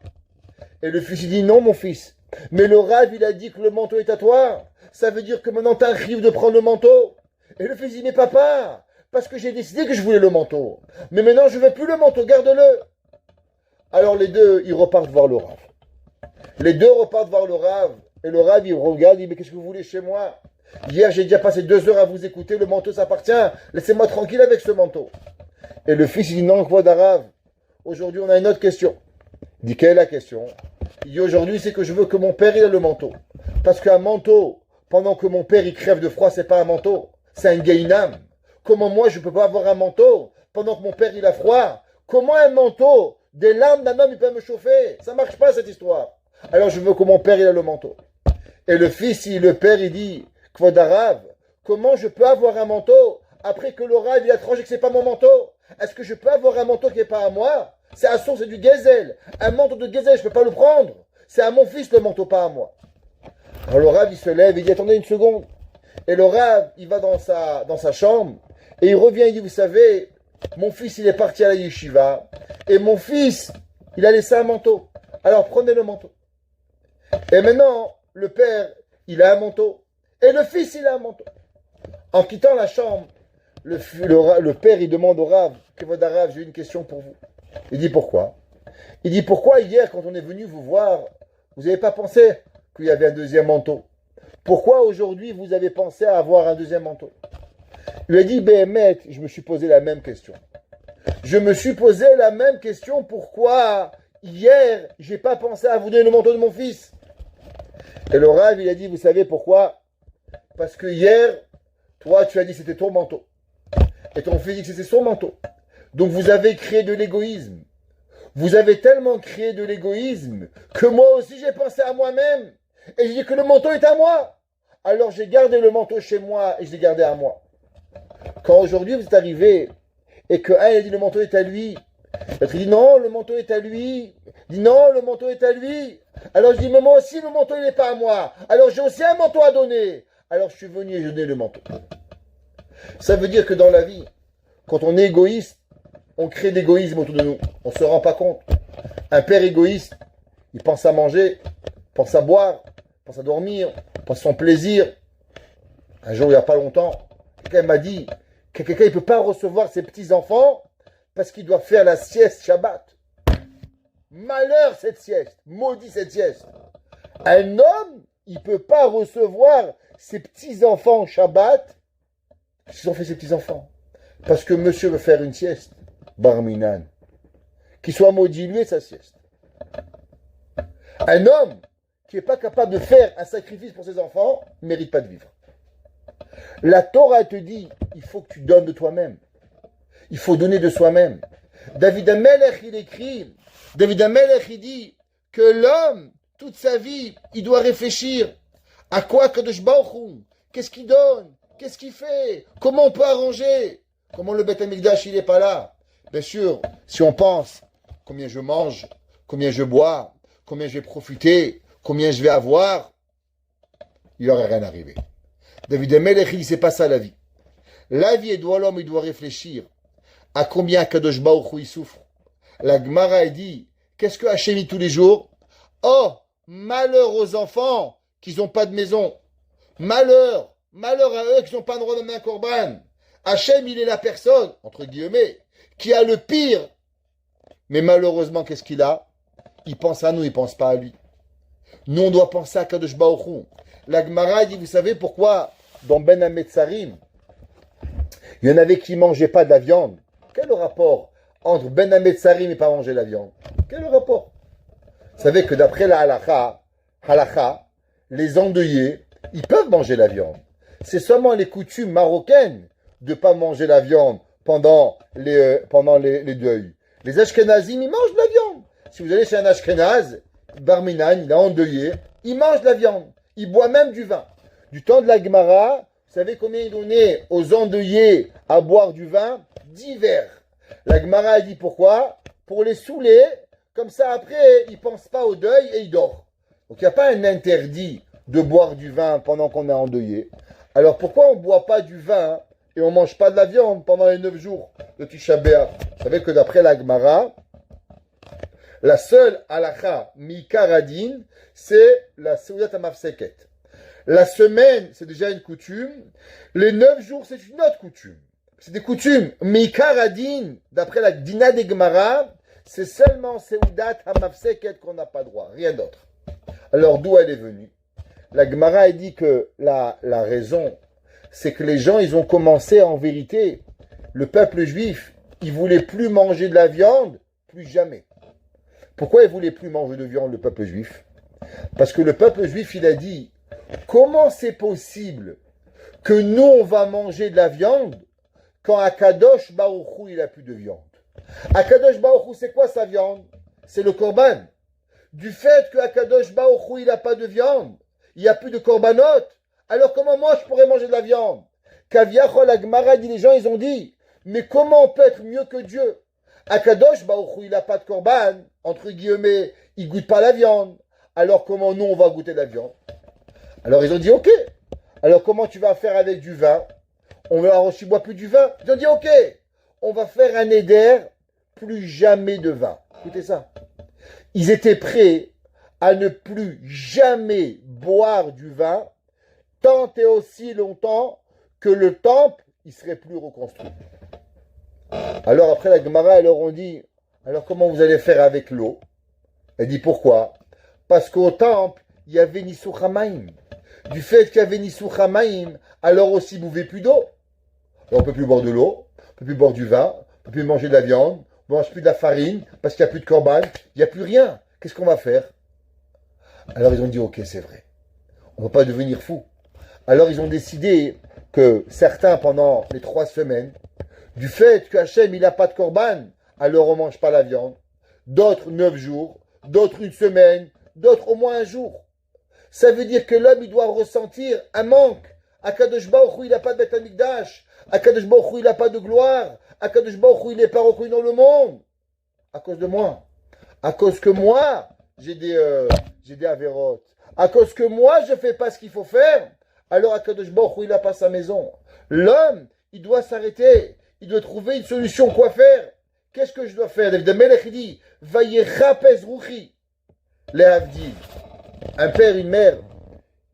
Et le fils il dit, non mon fils, mais le Rav il a dit que le manteau est à toi. Ça veut dire que maintenant t'arrives de prendre le manteau. Et le fils dit, mais papa, parce que j'ai décidé que je voulais le manteau. Mais maintenant je veux plus le manteau, garde-le. Alors les deux, ils repartent voir le Rav. Les deux repartent voir le Rav. Et le Rav, il regarde, il dit, mais qu'est-ce que vous voulez chez moi? Hier, j'ai déjà passé 2 heures à vous écouter, le manteau s'appartient. Laissez-moi tranquille avec ce manteau. Et le fils, il dit, non, quoi d'Arav? Aujourd'hui, on a une autre question. Il dit, quelle est la question? Il dit, aujourd'hui, c'est que je veux que mon père, il ait le manteau. Parce qu'un manteau, pendant que mon père, il crève de froid, c'est pas un manteau. C'est un gainam. Comment moi je ne peux pas avoir un manteau pendant que mon père il a froid? Comment un manteau, des larmes d'un homme, il peut me chauffer? Ça marche pas cette histoire. Alors je veux que mon père il a le manteau. Et le fils, le père, il dit, Kvod Arav, comment je peux avoir un manteau après que le Rav il a tranché que c'est pas mon manteau? Est-ce que je peux avoir un manteau qui n'est pas à moi? C'est à son, c'est du Gezel. Un manteau de Gezel, je peux pas le prendre. C'est à mon fils le manteau, pas à moi. Alors le Rav il se lève, il dit attendez une seconde. Et le Rav il va dans sa chambre et il revient, il dit vous savez, mon fils il est parti à la yeshiva et mon fils il a laissé un manteau. Alors prenez le manteau. Et maintenant le père il a un manteau et le fils il a un manteau. En quittant la chambre, le père il demande au Rav, Kvod Arav, j'ai une question pour vous. Il dit pourquoi? Il dit pourquoi hier quand on est venu vous voir, vous n'avez pas pensé qu'il y avait un deuxième manteau? Pourquoi aujourd'hui vous avez pensé à avoir un deuxième manteau? Il lui a dit, Béhémet, je me suis posé la même question. Je me suis posé la même question, pourquoi hier j'ai pas pensé à vous donner le manteau de mon fils? Et le Rav, il a dit, vous savez pourquoi? Parce que hier, toi tu as dit que c'était ton manteau. Et ton fils dit que c'était son manteau. Donc vous avez créé de l'égoïsme. Vous avez tellement créé de l'égoïsme que moi aussi j'ai pensé à moi-même. Et j'ai dit que le manteau est à moi. Alors j'ai gardé le manteau chez moi et je l'ai gardé à moi. Quand aujourd'hui vous êtes arrivé et qu'un a dit le manteau est à lui, l'autre dit non, le manteau est à lui. Il dit non, le manteau est à lui. Alors je dis mais moi aussi le manteau il n'est pas à moi. Alors j'ai aussi un manteau à donner. Alors je suis venu et je donne le manteau. Ça veut dire que dans la vie, quand on est égoïste, on crée l'égoïsme autour de nous. On ne se rend pas compte. Un père égoïste, il pense à manger, pense à boire, pense à dormir, pense à son plaisir. Un jour, il n'y a pas longtemps, quelqu'un m'a dit que quelqu'un ne peut pas recevoir ses petits-enfants parce qu'il doit faire la sieste Shabbat. Malheur cette sieste, maudit cette sieste. Un homme, il ne peut pas recevoir ses petits-enfants Shabbat. Ils ont fait ses petits-enfants. Parce que monsieur veut faire une sieste. Barminan. Qu'il soit maudit lui et sa sieste. Un homme qui n'est pas capable de faire un sacrifice pour ses enfants ne mérite pas de vivre. La Torah te dit, il faut que tu donnes de toi-même. Il faut donner de soi-même. David Amelech, il écrit, David Amelech, il dit que l'homme, toute sa vie, il doit réfléchir à quoi Kadosh Baruch Hu, qu'est-ce qu'il donne, qu'est-ce qu'il fait, comment on peut arranger, comment le Beth Amikdash, il n'est pas là. Bien sûr, si on pense combien je mange, combien je bois, combien je vais profiter, combien je vais avoir, il n'aurait rien arrivé. David Amelech, il dit, c'est pas ça la vie. La vie, l'homme, il doit réfléchir à combien Kadosh Baruch Hu, il souffre. La Gemara, elle dit, qu'est-ce que Hachem dit tous les jours? Oh, malheur aux enfants qui n'ont pas de maison. Malheur à eux qui n'ont pas le droit de mettre un korban. Hachem, il est la personne, entre guillemets, qui a le pire. Mais malheureusement, qu'est-ce qu'il a? Il pense à nous, il ne pense pas à lui. Nous, on doit penser à Kadosh Baruch Hu. La Gemara dit, vous savez pourquoi dans Ben Hametzarim, il y en avait qui ne mangeaient pas de la viande? Quel est le rapport entre Ben Hametzarim et pas manger la viande? Quel est le rapport? Vous savez que d'après la halakha, les endeuillés, ils peuvent manger la viande. C'est seulement les coutumes marocaines de ne pas manger la viande pendant les deuils. Les Ashkenazim, ils mangent de la viande. Si vous allez chez un Ashkenaz, Barminan, il est endeuillé, il mange de la viande. Il boit même du vin. Du temps de la Gemara, vous savez combien il donnait aux endeuillés à boire du vin? 10 verres. La Gemara a dit pourquoi? Pour les saouler, comme ça après, ils ne pensent pas au deuil et ils dorment. Donc il n'y a pas un interdit de boire du vin pendant qu'on est endeuillé. Alors pourquoi on ne boit pas du vin et on ne mange pas de la viande pendant les 9 jours de Tisha B'Av? Vous savez que d'après la Gemara, la seule halakha mikaradin, c'est la Seudat HaMafseket. La semaine, c'est déjà une coutume. Les 9 jours, c'est une autre coutume. C'est des coutumes. Mikaradin, d'après la Dina de Gemara, c'est seulement Seudat HaMafseket qu'on n'a pas droit, rien d'autre. Alors d'où elle est venue? La Gemara a dit que la raison, c'est que les gens, ils ont commencé en vérité, le peuple juif, il ne voulait plus manger de la viande, plus jamais. Pourquoi il ne voulait plus manger de viande, le peuple juif? Parce que le peuple juif, il a dit, comment c'est possible que nous, on va manger de la viande quand Akadosh Baruch Hu, il a plus de viande. Akadosh Baruch Hu, c'est quoi sa viande? C'est le korban. Du fait que Akadosh Baruch Hu, il n'a pas de viande, il n'y a plus de korbanot, alors comment moi je pourrais manger de la viande? Kaviachol Agmara dit, les gens, ils ont dit, mais comment on peut être mieux que Dieu? Akadosh Baruch Hu, il n'a pas de korban, entre guillemets, il goûte pas la viande. Alors comment nous, on va goûter de la viande? Alors ils ont dit, ok. Alors comment tu vas faire avec du vin? On va aussi boire plus du vin. Ils ont dit, ok. On va faire un éder, plus jamais de vin. Écoutez ça. Ils étaient prêts à ne plus jamais boire du vin, tant et aussi longtemps que le temple, il serait plus reconstruit. Alors après la Gemara, elle leur ont dit, alors comment vous allez faire avec l'eau? Elle dit pourquoi? Parce qu'au temple, il y avait Nisuch Hamaim. Du fait qu'il y avait Nisuch Hamaim, alors aussi vous buvez plus d'eau. Alors on ne peut plus boire de l'eau, on ne peut plus boire du vin, on ne peut plus manger de la viande, on ne mange plus de la farine, parce qu'il n'y a plus de korban, il n'y a plus rien. Qu'est-ce qu'on va faire? Alors ils ont dit, ok, c'est vrai. On ne va pas devenir fou. Alors ils ont décidé que certains, pendant les 3 semaines, du fait que Hachem, il n'a pas de korban, alors on ne mange pas la viande. D'autres 9 jours, d'autres 1 semaine, d'autres au moins 1 jour. Ça veut dire que l'homme, il doit ressentir un manque. Akadosh Baruch Hu, il n'a pas de Beth Amikdash. Akadosh Baruch Hu, il n'a pas de gloire. Akadosh Baruch Hu, il n'est pas reconnu dans le monde. À cause de moi. À cause que moi, j'ai des avérotes. À cause que moi, je ne fais pas ce qu'il faut faire. Alors Akadosh Baruch Hu, il n'a pas sa maison. L'homme, il doit s'arrêter. Il doit trouver une solution. Quoi faire? Qu'est-ce que je dois faire? David Amelech, il dit, Vayechapez Ruchi. Les Havdil. Un père, une mère,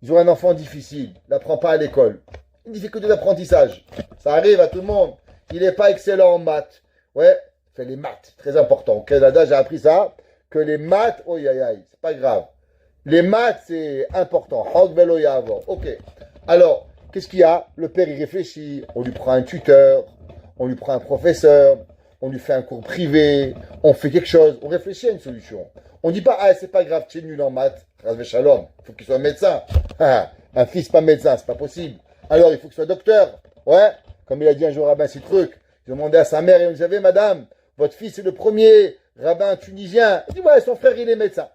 ils ont un enfant difficile. Il n'apprend pas à l'école. Une difficulté d'apprentissage. Ça arrive à tout le monde. Il n'est pas excellent en maths. Ouais, fait les maths. Très important. Au Canada, j'ai appris ça. Que les maths, oh aïe aïe, c'est pas grave. Les maths, c'est important. Hog velo yavor. Ok. Alors, qu'est-ce qu'il y a? Le père, il réfléchit. On lui prend un tuteur. On lui prend un professeur. On lui fait un cours privé. On fait quelque chose. On réfléchit à une solution. On ne dit pas, ah, c'est pas grave, tu es nul en maths. Razvé Shalom. Il faut qu'il soit médecin. Un fils pas médecin, c'est pas possible. Alors, il faut qu'il soit docteur. Ouais. Comme il a dit un jour rabbin Citrouk. Il a demandé à sa mère, et vous savez, madame, votre fils est le premier rabbin tunisien. Il dit, ouais, son frère, il est médecin.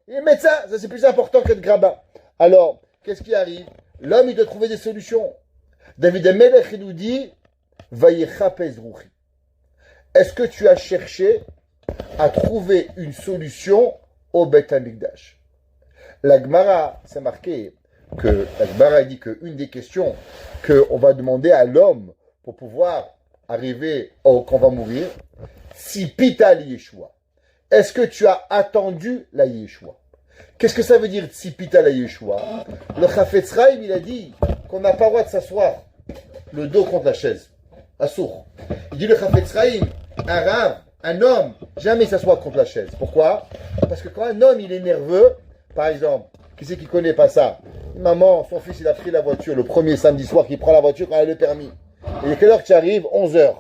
Il est médecin, ça c'est plus important qu'être rabbin. Alors, qu'est-ce qui arrive? L'homme, il doit trouver des solutions. David Amelech, il nous dit, Vayechapez Ruchi. Est-ce que tu as cherché à trouver une solution au Beth Amikdash? La Gemara, c'est marqué que la Gemara dit qu'une des questions qu'on va demander à l'homme pour pouvoir arriver quand on va mourir, si pita Yeshua. Est-ce que tu as attendu la Yeshua? Qu'est-ce que ça veut dire si pita la Yeshua? Le Chafetz Chaim, il a dit qu'on n'a pas le droit de s'asseoir le dos contre la chaise. Assour. Il dit le Chafetz Chaim, un rave, un homme, jamais s'assoit contre la chaise. Pourquoi? Parce que quand un homme il est nerveux, par exemple, qui c'est qui connaît pas ça? Maman, son fils il a pris la voiture le premier samedi soir qu'il prend la voiture quand elle a le permis. Et à quelle heure tu arrives? 11h.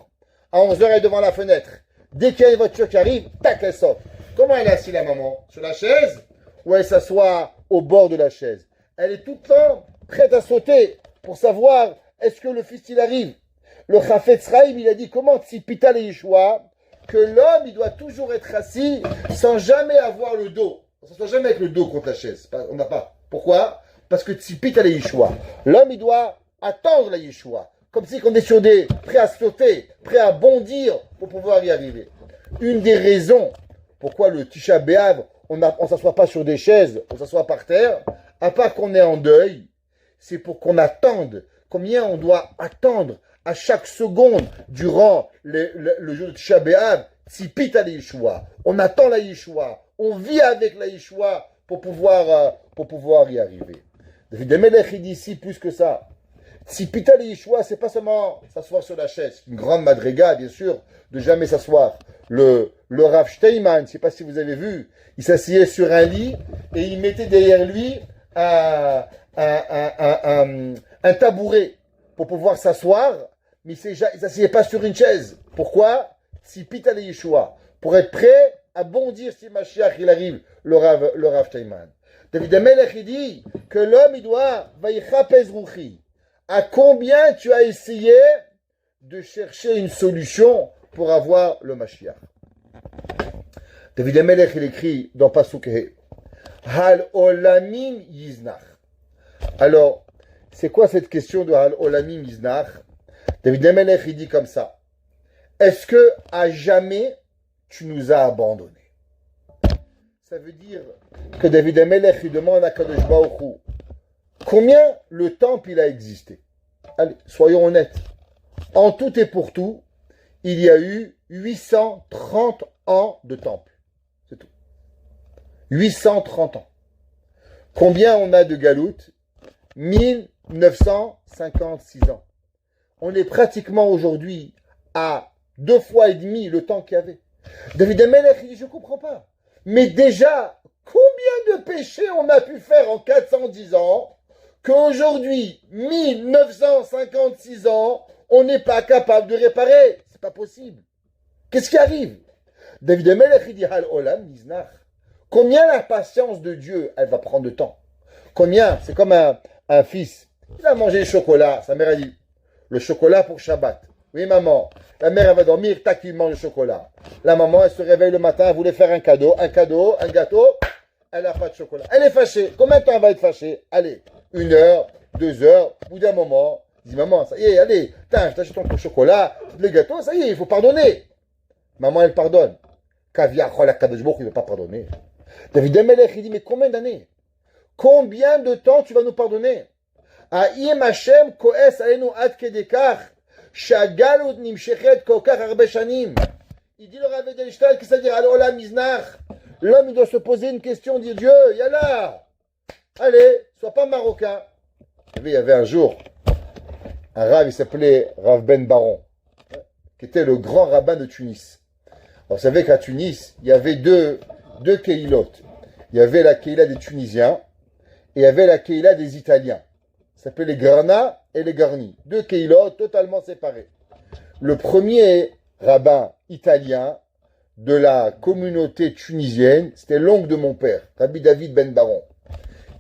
À 11h elle est devant la fenêtre. Dès qu'il y a une voiture qui arrive, tac, elle saute. Comment elle est assise la maman? Sur la chaise? Ou elle s'assoit au bord de la chaise? Elle est tout le temps prête à sauter pour savoir est-ce que le fils il arrive. Le Chafetz Chaim il a dit comment Tzipita le Yeshua que l'homme, il doit toujours être assis sans jamais avoir le dos. On ne s'assoit jamais avec le dos contre la chaise. On n'a pas. Pourquoi? Parce que Tzipit à la Yeshua. L'homme, il doit attendre la Yeshua. Comme si on est sur prêt à sauter, prêt à bondir pour pouvoir y arriver. Une des raisons pourquoi le Tisha B'Av, on ne s'assoit pas sur des chaises, on s'assoit par terre, à part qu'on est en deuil, c'est pour qu'on attende. Combien on doit attendre à chaque seconde durant le jour de Tisha B'Av, Tzipit à la Yeshua. On attend la Yeshua. On vit avec la Yeshua pour pouvoir y arriver. David Amelech, il dit ici plus que ça. Tzipit à la Yeshua, c'est pas seulement s'asseoir sur la chaise. Une grande madriga, bien sûr, de jamais s'asseoir. Le Rav Steinman, je ne sais pas si vous avez vu, il s'asseyait sur un lit et il mettait derrière lui un tabouret pour pouvoir s'asseoir, mais il ne s'asseyait pas sur une chaise. Pourquoi? Tzipit à la Yeshua. Pour être prêt à bondir si Mashiach il arrive, le Rav Steinman. David Amelech, il dit que l'homme, il doit, vaïchapez rouchi. À combien tu as essayé de chercher une solution pour avoir le Mashiach? David Amelech, il écrit dans Pasuk Hal olamim yiznach. Alors, c'est quoi cette question de Hal olamim yiznach? David Amelech, il dit comme ça. Est-ce que à jamais tu nous as abandonnés? Ça veut dire que David Amelech, il demande à Kadosh Baruch Hu, combien le temple il a existé? Allez, soyons honnêtes. En tout et pour tout, il y a eu 830 ans de temple. C'est tout. 830 ans. Combien on a de galoutes? 1956 ans. On est pratiquement aujourd'hui à 2 fois et demi le temps qu'il y avait. David Amelech, il dit, je ne comprends pas. Mais déjà, combien de péchés on a pu faire en 410 ans qu'aujourd'hui, 1956 ans, on n'est pas capable de réparer? C'est pas possible. Qu'est-ce qui arrive? David Amelech, il dit, Hal olam niznach. Combien la patience de Dieu, elle va prendre de temps? Combien? C'est comme un fils. Il a mangé le chocolat. Sa mère a dit, le chocolat pour Shabbat. Oui, maman. La mère, elle va dormir, tac, il mange le chocolat. La maman, elle se réveille le matin, elle voulait faire un gâteau, elle n'a pas de chocolat. Elle est fâchée. Combien de temps elle va être fâchée? Allez, 1 heure, 2 heures, au bout d'un moment, il dit, maman, ça y est, allez, je t'achète ton chocolat, le gâteau, ça y est, il faut pardonner. Maman, elle pardonne. Caviar, la Kadosh Baruch Hu, il ne va pas pardonner. David Amelech, il dit, mais combien d'années? Combien de temps tu vas nous pardonner? Aïm Hashem koes alenu ad kedekach. Shagalut nimshechet kokach arbe shanim. Il dit le Rav Edelstein, qu'est-ce que ça veut dire? Al olam iznach. L'homme, il doit se poser une question, dire Dieu, yallah. Allez, sois pas marocain. Il y avait un jour, un Rav, il s'appelait Rav Ben Baron, qui était le grand rabbin de Tunis. Alors, vous savez qu'à Tunis, il y avait deux Keilot. Il y avait la Keila des Tunisiens et il y avait la Keila des Italiens. Ça s'appelait les Grana et les Garnis. 2 Keilot totalement séparés. Le premier rabbin italien de la communauté tunisienne, c'était l'oncle de mon père, Rabbi David Ben Baron.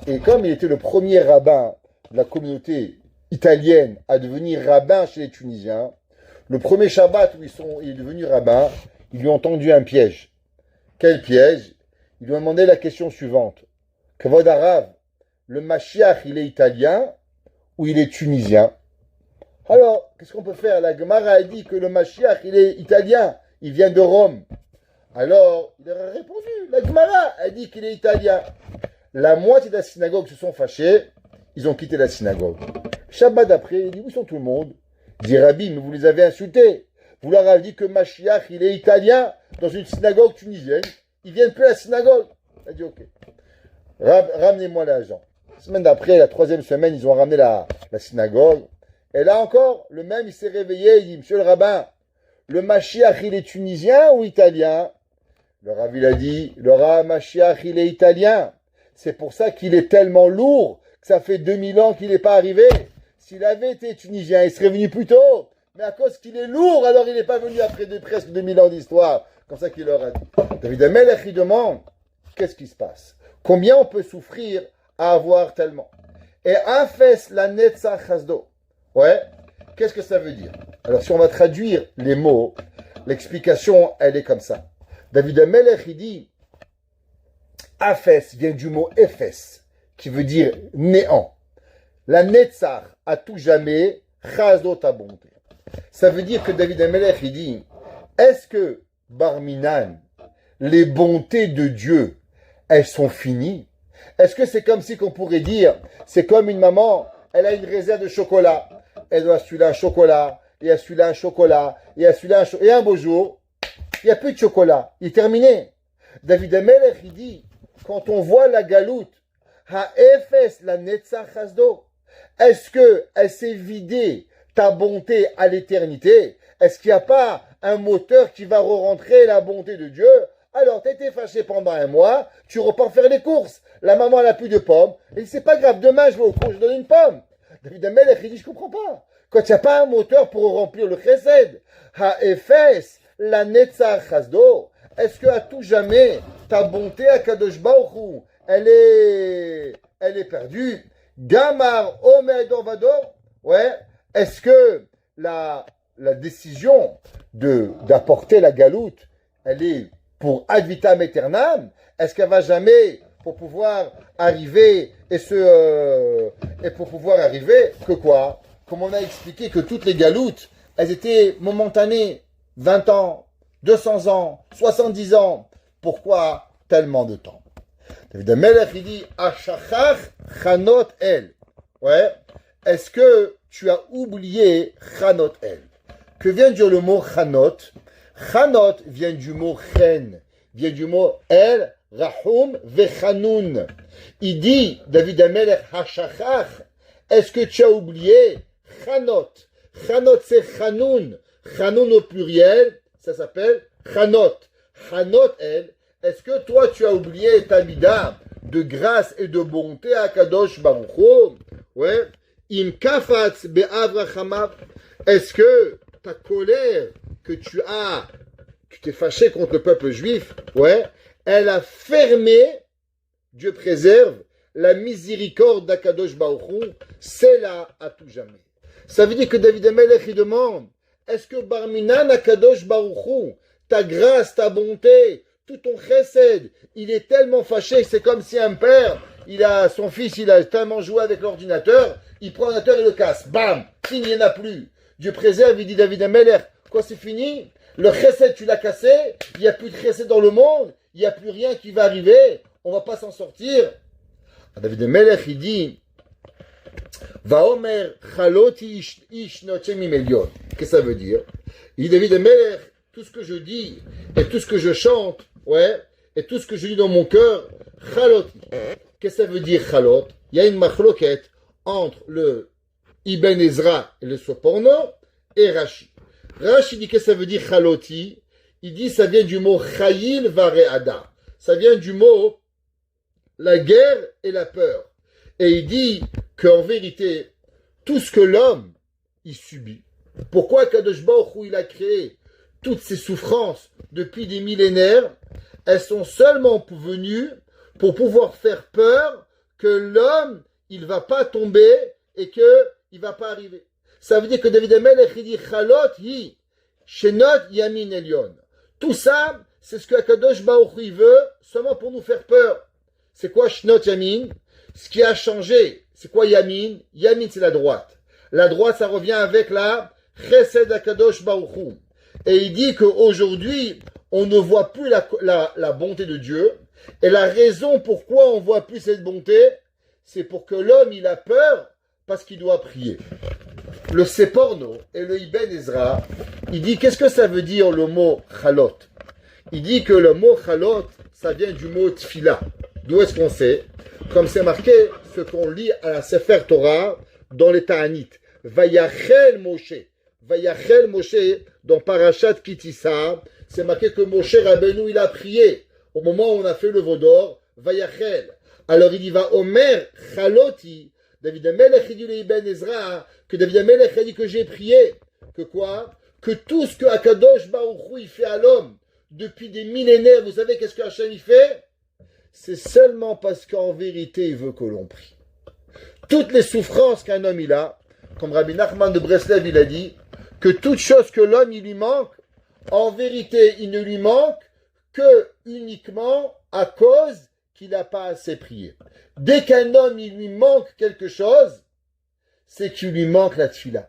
Et comme il était le premier rabbin de la communauté italienne à devenir rabbin chez les Tunisiens, le premier Shabbat où il est devenu rabbin, ils lui ont tendu un piège. Quel piège? Ils lui ont demandé la question suivante. Kavod Arav, le Mashiach, il est italien ou il est tunisien? Alors, qu'est-ce qu'on peut faire? La Gemara a dit que le Mashiach, il est italien, il vient de Rome. Alors, il leur a répondu. La Gemara a dit qu'il est italien. La moitié de la synagogue se sont fâchés, ils ont quitté la synagogue. Shabbat d'après, il dit, où sont tout le monde? Il dit, Rabbi, mais vous les avez insultés. Vous leur avez dit que Mashiach, il est italien, dans une synagogue tunisienne. Ils viennent plus à la synagogue. Il a dit, ok. Ramenez-moi l'argent. La semaine d'après, la 3e semaine, ils ont ramené la synagogue. Et là encore, le même, il s'est réveillé, il dit, monsieur le rabbin, le Mashiach, il est tunisien ou italien? Le rabbin, il a dit, le Mashiach, il est italien. C'est pour ça qu'il est tellement lourd que ça fait 2000 ans qu'il n'est pas arrivé. S'il avait été tunisien, il serait venu plus tôt. Mais à cause qu'il est lourd, alors il n'est pas venu après presque 2000 ans d'histoire. Comme ça qu'il leur a dit. David Amelech, il demande, qu'est-ce qui se passe? Combien on peut souffrir à avoir tellement? Et afes la netzach chasdo. Ouais, qu'est-ce que ça veut dire? Alors si on va traduire les mots, l'explication, elle est comme ça. David Amelech, il dit, afes vient du mot ephes, qui veut dire néant. La netzach, à tout jamais, chasdo ta bonté. Ça veut dire que David Amelech, il dit, est-ce que Barminan, les bontés de Dieu, elles sont finies? Est-ce que c'est comme si qu'on pourrait dire, c'est comme une maman, elle a une réserve de chocolat, elle doit celui-là un chocolat, et à celui-là un chocolat, et à celui-là un chocolat, et un beau jour, il n'y a plus de chocolat, il est terminé. David Amelech, il dit, quand on voit la galoute, ha-efes la netzach chasdo, est-ce que elle s'est vidée ta bonté à l'éternité? Est-ce qu'il n'y a pas un moteur qui va re-rentrer la bonté de Dieu? Alors, tu étais fâché pendant 1 mois, tu repars faire les courses. La maman, elle n'a plus de pommes. Et c'est pas grave, demain, je vais aux courses, je donne une pomme. David Amelech, il dit, je comprends pas. Quand il n'y a pas un moteur pour remplir le chesed, ha-efes, la netzach chasdo, est-ce que à tout jamais, ta bonté à Kadosh Baruch Hu, elle est perdue. Gamar Omed Ovador, ouais, est-ce que la décision d'apporter la galoute, elle est pour ad vitam aeternam? Est-ce qu'elle va jamais pour pouvoir arriver et pour pouvoir arriver que quoi? Comme on a expliqué que toutes les galoutes, elles étaient momentanées, 20 ans, 200 ans, 70 ans. Pourquoi tellement de temps? David Amelech, il dit, Ashachach Chanot El. Ouais. Est-ce que tu as oublié Chanot El? Que vient dire le mot Chanot? Chanot vient du mot Chen, vient du mot El, Rahum, Vechanoun. Il dit, David Amelech, Hashachach, est-ce que tu as oublié Chanot? Chanot, c'est Chanoun. Chanoun au pluriel, ça s'appelle Chanot. Chanot El. Est-ce que toi, tu as oublié ta mida de grâce et de bonté à Kadosh Baruch Hu? Ouais. Im kafatz be'avrachamav. Est-ce que ta colère que tu t'es fâché contre le peuple juif, ouais, elle a fermé, Dieu préserve, la miséricorde d'Akadosh Baruch Hu, c'est là à tout jamais. Ça veut dire que David Amelech, il demande, est-ce que Barminan Akadosh Baruch Hu, ta grâce, ta bonté, tout ton chesed, il est tellement fâché, c'est comme si un père, son fils, il a tellement joué avec l'ordinateur, il prend l'ordinateur et le casse. Bam! Fini, il n'y en a plus. Dieu préserve, il dit David Amelech, quoi c'est fini? Le chesed, tu l'as cassé, il n'y a plus de chesed dans le monde, il n'y a plus rien qui va arriver, on ne va pas s'en sortir. David Amelech, il dit, Vaomer chaloti ish nochem imelion. Qu'est-ce que ça veut dire? Il dit David Amelech, tout ce que je dis, et tout ce que je chante, ouais, et tout ce que je dis dans mon cœur, chaloti. Qu'est-ce que ça veut dire chalot? Il y a une machloquette entre le Ibn Ezra et le Soporno et Rashi. Rashi dit qu'est-ce que ça veut dire chaloti? Il dit ça vient du mot chayil vareada. Ça vient du mot la guerre et la peur. Et il dit qu'en vérité, tout ce que l'homme il subit, pourquoi Kadosh Baruch Hu il a créé toutes ces souffrances depuis des millénaires, elles sont seulement venues pour pouvoir faire peur que l'homme, il va pas tomber et que il va pas arriver. Ça veut dire que David Amelech, il dit, Chalot hi, Shenot Yamin Elion. Tout ça, c'est ce que Kadosh Baruch Hu veut, seulement pour nous faire peur. C'est quoi Shenot Yamin? Ce qui a changé, c'est quoi Yamin? Yamin, c'est la droite. La droite, ça revient avec la Chesed Akadosh Baruch Hu. Et il dit qu'aujourd'hui, on ne voit plus la bonté de Dieu. Et la raison pourquoi on ne voit plus cette bonté, c'est pour que l'homme, il a peur parce qu'il doit prier. Le Seporno et le Ibn Ezra, il dit, qu'est-ce que ça veut dire le mot Chalot? Il dit que le mot Chalot, ça vient du mot Tfila. D'où est-ce qu'on sait? Comme c'est marqué, ce qu'on lit à la Sefer Torah, dans les Ta'anit. Vayachel Moshe. Vayachel Moshe, dans Parashat Kitissa, c'est marqué que Moshe Rabbeinu, il a prié. Au moment où on a fait le Vaudor, Vayachel. Alors il y va Omer Chaloti. David Amelech, il dit le Ibn Ezra, que David Amelech a dit que j'ai prié. Que quoi? Que tout ce que Akadosh Baruch Hu, il fait à l'homme, depuis des millénaires, vous savez qu'est-ce que Hachem il fait? C'est seulement parce qu'en vérité, il veut que l'on prie. Toutes les souffrances qu'un homme il a, comme Rabbi Nachman de Breslev, il a dit, que toute chose que l'homme il lui manque, en vérité, il ne lui manque que uniquement à cause qu'il n'a pas assez prié. Dès qu'un homme il lui manque quelque chose, c'est qu'il lui manque la tefila.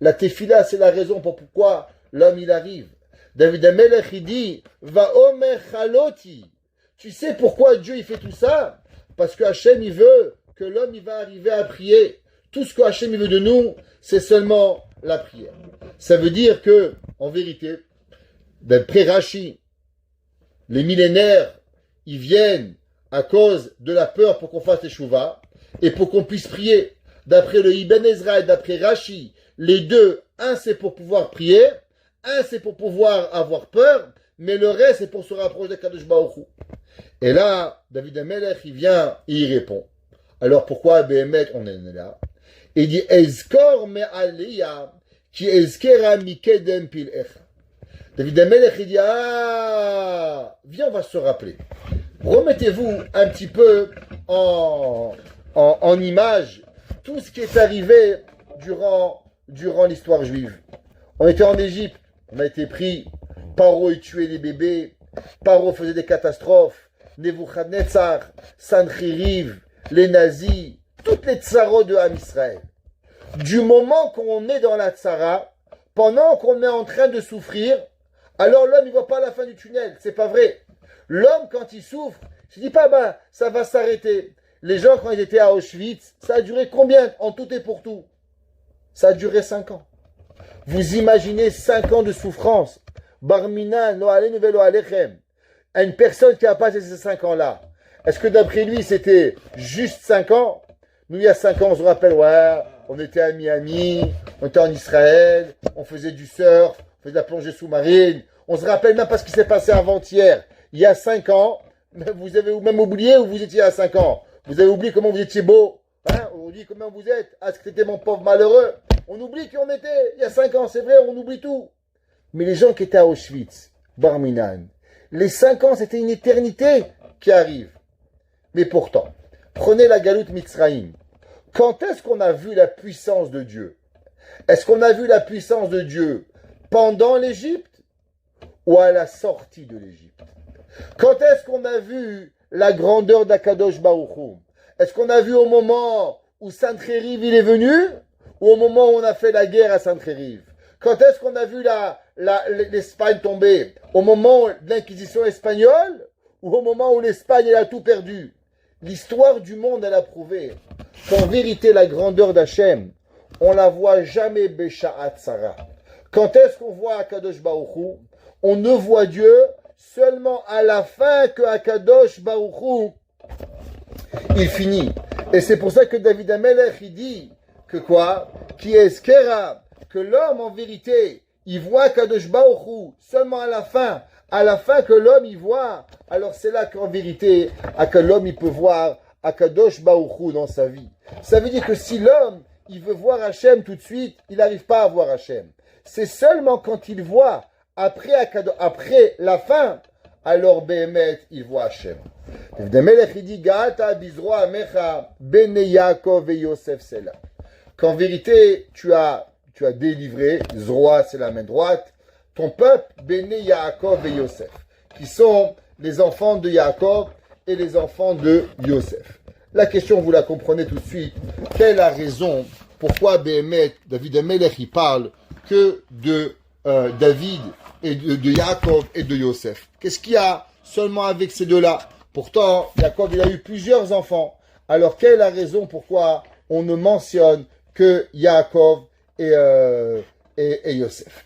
La tefila, c'est la raison pour pourquoi l'homme il arrive. David Amelech, il dit, va omer chaloti. Tu sais pourquoi Dieu il fait tout ça? Parce que Hachem il veut que l'homme il va arriver à prier. Tout ce que Hachem il veut de nous, c'est seulement la prière. Ça veut dire que, en vérité, d'après Rashi, les millénaires, ils viennent à cause de la peur pour qu'on fasse les chouvas et pour qu'on puisse prier. D'après le Ibn Ezra et d'après Rashi, les deux, un c'est pour pouvoir prier, un c'est pour pouvoir avoir peur, mais le reste c'est pour se rapprocher de Kadosh Baruch Hu. Et là, David Amelech, il vient et il répond. Alors pourquoi Béhémet on est là? Il dit Ezkor me aliyah qui ezkera mikedem pil'echa. David Amelech, il dit viens on va se rappeler. Remettez-vous un petit peu en image tout ce qui est arrivé durant l'histoire juive. On était en Égypte, on a été pris, Paro y tuait les bébés, Paro faisait des catastrophes, Nebuchadnezzar, Sancheriv, les nazis, toutes les tsarot de Ham Israël. Du moment qu'on est dans la tsara, pendant qu'on est en train de souffrir, alors l'homme, il voit pas la fin du tunnel. C'est pas vrai. L'homme, quand il souffre, il ne dit pas, bah, ça va s'arrêter. Les gens, quand ils étaient à Auschwitz, ça a duré combien en tout et pour tout? Ça a duré 5 ans. Vous imaginez 5 ans de souffrance. Barmina, Noale, Nouvelle Alechem. À une personne qui a passé ces 5 ans-là. Est-ce que d'après lui, c'était juste 5 ans? Nous, il y a 5 ans, on se rappelle, ouais, on était à Miami, on était en Israël, on faisait du surf, on faisait de la plongée sous-marine. On se rappelle même pas ce qui s'est passé avant-hier. Il y a 5 ans, vous avez même oublié où vous étiez à 5 ans. Vous avez oublié comment vous étiez beau. Hein? On dit comment vous êtes. Ah, c'était mon pauvre malheureux. On oublie qui on était il y a 5 ans, c'est vrai, on oublie tout. Mais les gens qui étaient à Auschwitz, Barminan, les 5 ans, c'était une éternité qui arrive. Mais pourtant, prenez la Galoute Mitzraïm. Quand est-ce qu'on a vu la puissance de Dieu? Est-ce qu'on a vu la puissance de Dieu pendant l'Égypte ou à la sortie de l'Égypte? Quand est-ce qu'on a vu la grandeur d'Akadosh Baruch Hu? Est-ce qu'on a vu au moment où Sancheriv il est venu ou au moment où on a fait la guerre à Sancheriv? Quand est-ce qu'on a vu l'Espagne tomber? Au moment de l'Inquisition espagnole ou au moment où l'Espagne elle a tout perdu? L'histoire du monde elle a prouvé qu'en vérité la grandeur d'Hachem, on la voit jamais Bécha'at Sarah. Quand est-ce qu'on voit Akadosh Baruch Hu? On ne voit Dieu seulement à la fin que Akadosh Baruch Hu, il finit. Et c'est pour ça que David Amelech, il dit que quoi? Qui est Skera? Que l'homme, en vérité, il voit Akadosh Baruch Hu seulement à la fin que l'homme, il voit. Alors c'est là qu'en vérité, que l'homme, il peut voir Akadosh Baruch Hu dans sa vie. Ça veut dire que si l'homme, il veut voir Hachem tout de suite, il n'arrive pas à voir Hachem. C'est seulement quand il voit après la fin, alors Béhémet, il voit Hachem. Il dit, Gaata bizro amecha bene Yaakov et Yosef Sela. Qu'en vérité, tu as délivré, Zroa c'est la main droite, ton peuple, bene Yaakov et Yosef, qui sont les enfants de Yaakov et les enfants de Yosef. La question, vous la comprenez tout de suite. Quelle est la raison pourquoi Béhémet, David Amelech, il parle que de David et de Yaakov et de Yosef? Qu'est-ce qu'il y a seulement avec ces deux-là? Pourtant, Yaakov, il a eu plusieurs enfants. Alors, quelle est la raison pourquoi on ne mentionne que Yaakov et Yosef?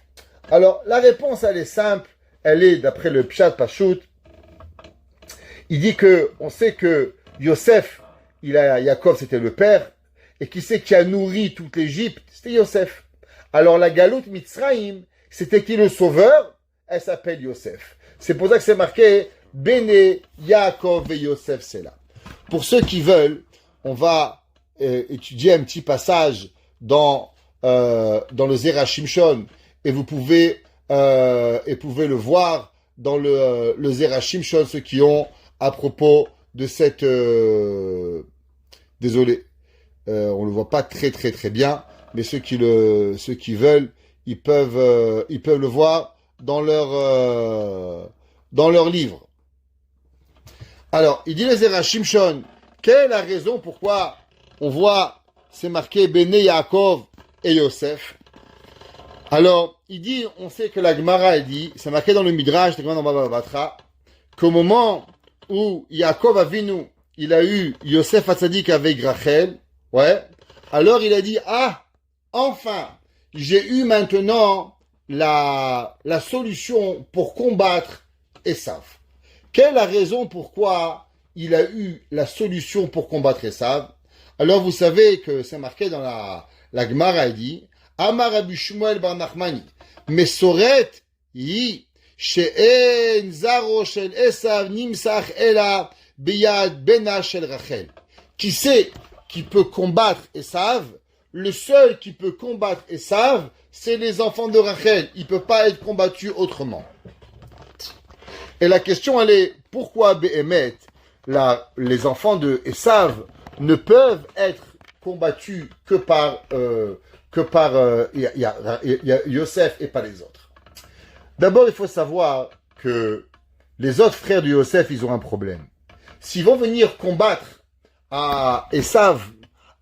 Alors, la réponse, elle est simple. Elle est, d'après le Pshat Pashut, il dit que, on sait que Yosef, Yaakov, c'était le père, et qui c'est qui a nourri toute l'Égypte? C'était Yosef. Alors, la Galoute Mitzraïm, c'était qui le sauveur? Elle s'appelle Yosef. C'est pour ça que c'est marqué Béné, Yaakov et Yosef, c'est là. Pour ceux qui veulent, on va étudier un petit passage dans le Zera Shimshon et vous pouvez le voir dans le Zera Shimshon, ceux qui ont à propos de cette désolé, on le voit pas très très très bien, mais ceux qui veulent, ils peuvent le voir dans leur livre. Alors, il dit le Zera Shimshon, quelle est la raison pourquoi on voit, c'est marqué Béné Yaakov et Yosef? Alors, il dit, on sait que la Gemara, elle dit, c'est marqué dans le Midrash, dans Baba Batra, qu'au moment où Yaakov Avinu, il a eu Yosef Hatzadik avec Rachel, ouais, alors il a dit, ah, enfin, j'ai eu maintenant la solution pour combattre Esav. Quelle est la raison pourquoi il a eu la solution pour combattre Esav? Alors vous savez que c'est marqué dans la Gemara, il dit, Amar Rabbi Shmuel bar Nachmani, Mesoret yi she'en zaro shel Esav nimsach ela biyad bena shel Rachel. Qui c'est qui peut combattre Esav? Le seul qui peut combattre Esav, c'est les enfants de Rachel. Il ne peut pas être combattu autrement. Et la question, elle est, pourquoi Béhémet, les enfants de Esav ne peuvent être combattus que par Yosef et pas les autres. D'abord, il faut savoir que les autres frères de Yosef, ils ont un problème. S'ils vont venir combattre à Esav,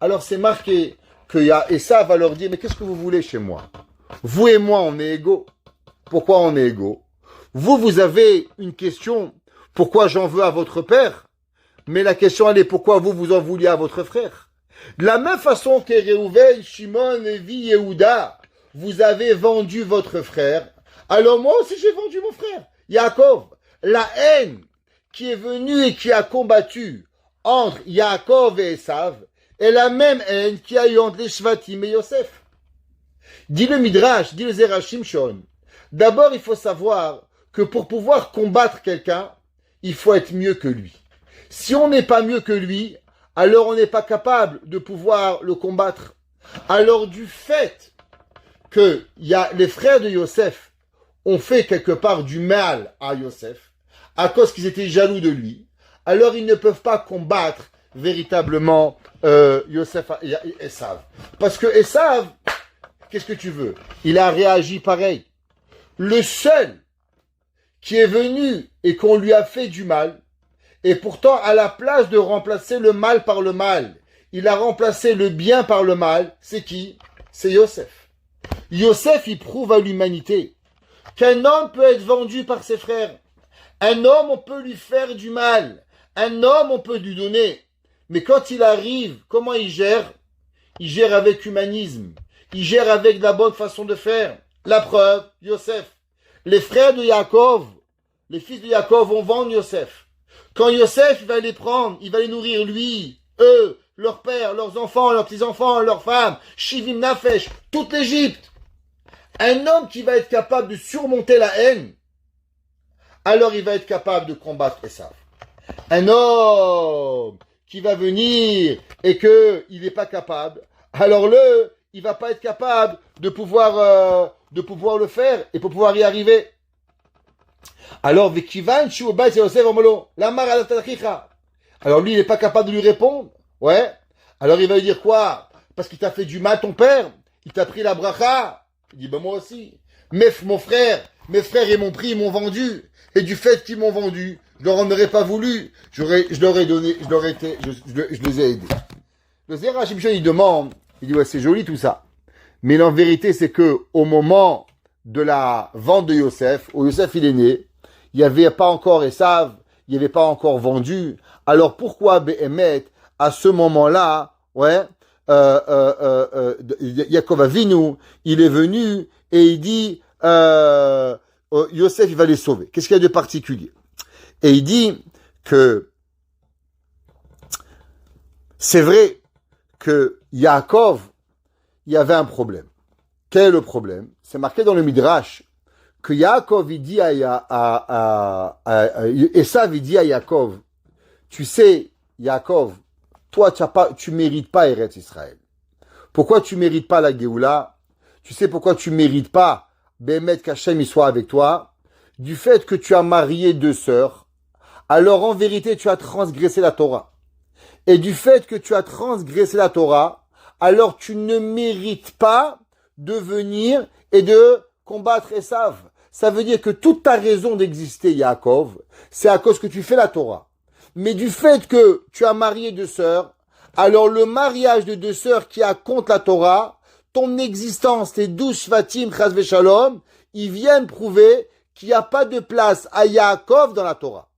alors c'est marqué que Esav va leur dire, mais qu'est-ce que vous voulez chez moi? Vous et moi, on est égaux. Pourquoi on est égaux? Vous avez une question, pourquoi j'en veux à votre père? Mais la question, elle est, pourquoi vous en vouliez à votre frère? De la même façon que Réhouven, Shimon, Lévi, Yehuda, vous avez vendu votre frère, alors moi aussi j'ai vendu mon frère, Yaakov. La haine qui est venue et qui a combattu entre Yaakov et Esav est la même haine qui a eu entre les Shvatim et Yosef. Dit le Midrash, dit le Zera Shimshon. D'abord, il faut savoir que pour pouvoir combattre quelqu'un, il faut être mieux que lui. Si on n'est pas mieux que lui, alors on n'est pas capable de pouvoir le combattre. Alors du fait que les frères de Yosef ont fait quelque part du mal à Yosef, à cause qu'ils étaient jaloux de lui, alors ils ne peuvent pas combattre véritablement Yosef et Esav. Parce que Esav, qu'est-ce que tu veux? Il a réagi pareil. Le seul qui est venu et qu'on lui a fait du mal, et pourtant à la place de remplacer le mal par le mal, il a remplacé le bien par le mal, c'est qui? C'est Yosef. Yosef, il prouve à l'humanité qu'un homme peut être vendu par ses frères. Un homme, on peut lui faire du mal. Un homme, on peut lui donner. Mais quand il arrive, comment il gère? Il gère avec humanisme. Il gère avec la bonne façon de faire. La preuve, Yosef. Les frères de Yaakov, les fils de Yaakov vont vendre Yosef. Quand Yosef va les prendre, il va les nourrir, lui, eux, leur père, leurs enfants, leurs petits-enfants, leurs femmes, Shivim Nafesh, toute l'Égypte. Un homme qui va être capable de surmonter la haine, alors il va être capable de combattre Esav. Un homme qui va venir et qu'il n'est pas capable, alors il va pas être capable de pouvoir le faire et pour pouvoir y arriver. Alors, alors lui, il n'est pas capable de lui répondre. Ouais. Alors il va lui dire quoi? Parce qu'il t'a fait du mal ton père. Il t'a pris la bracha. Il dit, ben moi aussi. Mais mes frères, ils m'ont pris, ils m'ont vendu. Et du fait qu'ils m'ont vendu, je leur en aurais pas voulu. Je leur ai donné, je les ai aidés. Le Zera Shimshon, il demande, il dit, ouais, c'est joli tout ça. Mais en vérité, c'est que au moment de la vente de Yosef, où Yosef il est né, il n'y avait pas encore Esav, il n'y avait pas encore vendu. Alors pourquoi Behemet, à ce moment-là, ouais, Yaakov Avinu, il est venu et il dit, Yosef, il va les sauver. Qu'est-ce qu'il y a de particulier? Et il dit que c'est vrai que Yaakov, il y avait un problème. Quel est le problème? C'est marqué dans le Midrash que Yaakov, il dit Esav, il dit à Yaakov, tu sais, Yaakov, toi, tu mérites pas Eretz Israël. Pourquoi tu mérites pas la Géoula? Tu sais pourquoi tu mérites pas Bémet qu'Hachem il soit avec toi? Du fait que tu as marié deux sœurs, alors en vérité, tu as transgressé la Torah. Et du fait que tu as transgressé la Torah, alors tu ne mérites pas de venir et de combattre Esav. Ça veut dire que toute ta raison d'exister, Yaakov, c'est à cause que tu fais la Torah. Mais du fait que tu as marié deux sœurs, alors le mariage de deux sœurs qui a contre la Torah, ton existence, tes 12 Shvatim, Chas v'Shalom, ils viennent prouver qu'il n'y a pas de place à Yaakov dans la Torah.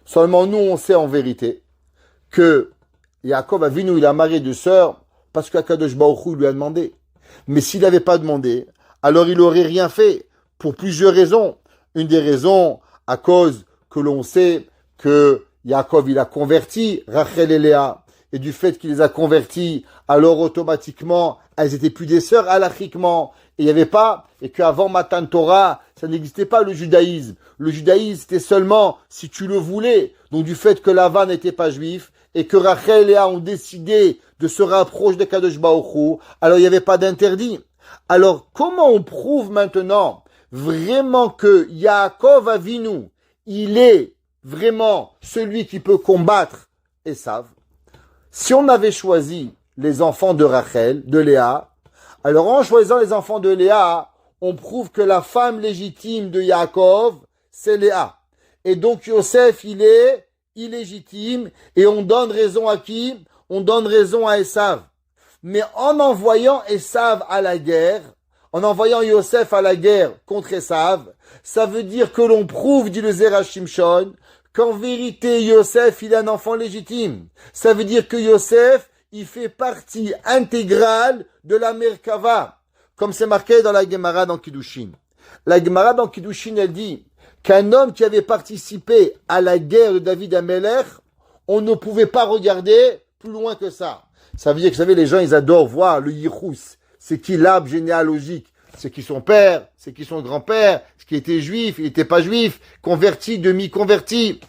Seulement nous, on sait en vérité que Yaakov Avinu, il a marié deux sœurs parce qu'Akadosh Baruch Hu lui a demandé. Mais s'il n'avait pas demandé, alors il n'aurait rien fait pour plusieurs raisons. Une des raisons, à cause que l'on sait que Yaakov, il a converti Rachel et Léa. Et du fait qu'il les a convertis, alors automatiquement, elles étaient plus des sœurs halachiquement. Et il n'y avait pas, et qu'avant Matan Torah, ça n'existait pas le judaïsme. Le judaïsme, c'était seulement si tu le voulais. Donc du fait que Lavan n'était pas juif, et que Rachel et Léa ont décidé de se rapprocher de Kadosh Baruch Hu, alors il n'y avait pas d'interdit. Alors comment on prouve maintenant vraiment que Yaakov Avinu, il est vraiment celui qui peut combattre Esav, si on avait choisi les enfants de Rachel, de Léa, alors en choisissant les enfants de Léa, on prouve que la femme légitime de Yaakov, c'est Léa. Et donc Yosef, il est illégitime, et on donne raison à qui? On donne raison à Esav. Mais en envoyant Esav à la guerre, en envoyant Yosef à la guerre contre Esav, ça veut dire que l'on prouve, dit le Zera Shimshon, qu'en vérité Yosef, il est un enfant légitime. Ça veut dire que Yosef, il fait partie intégrale de la Merkava, comme c'est marqué dans la Gemara dans Kiddushin. La Gemara dans Kiddushin, elle dit qu'un homme qui avait participé à la guerre de David Amelech, on ne pouvait pas regarder plus loin que ça. Ça veut dire que, vous savez, les gens, ils adorent voir le Yichus. C'est qui l'arbre généalogique? C'est qui son père? C'est qui son grand-père? C'est qui était juif? Il n'était pas juif? Converti, demi-converti?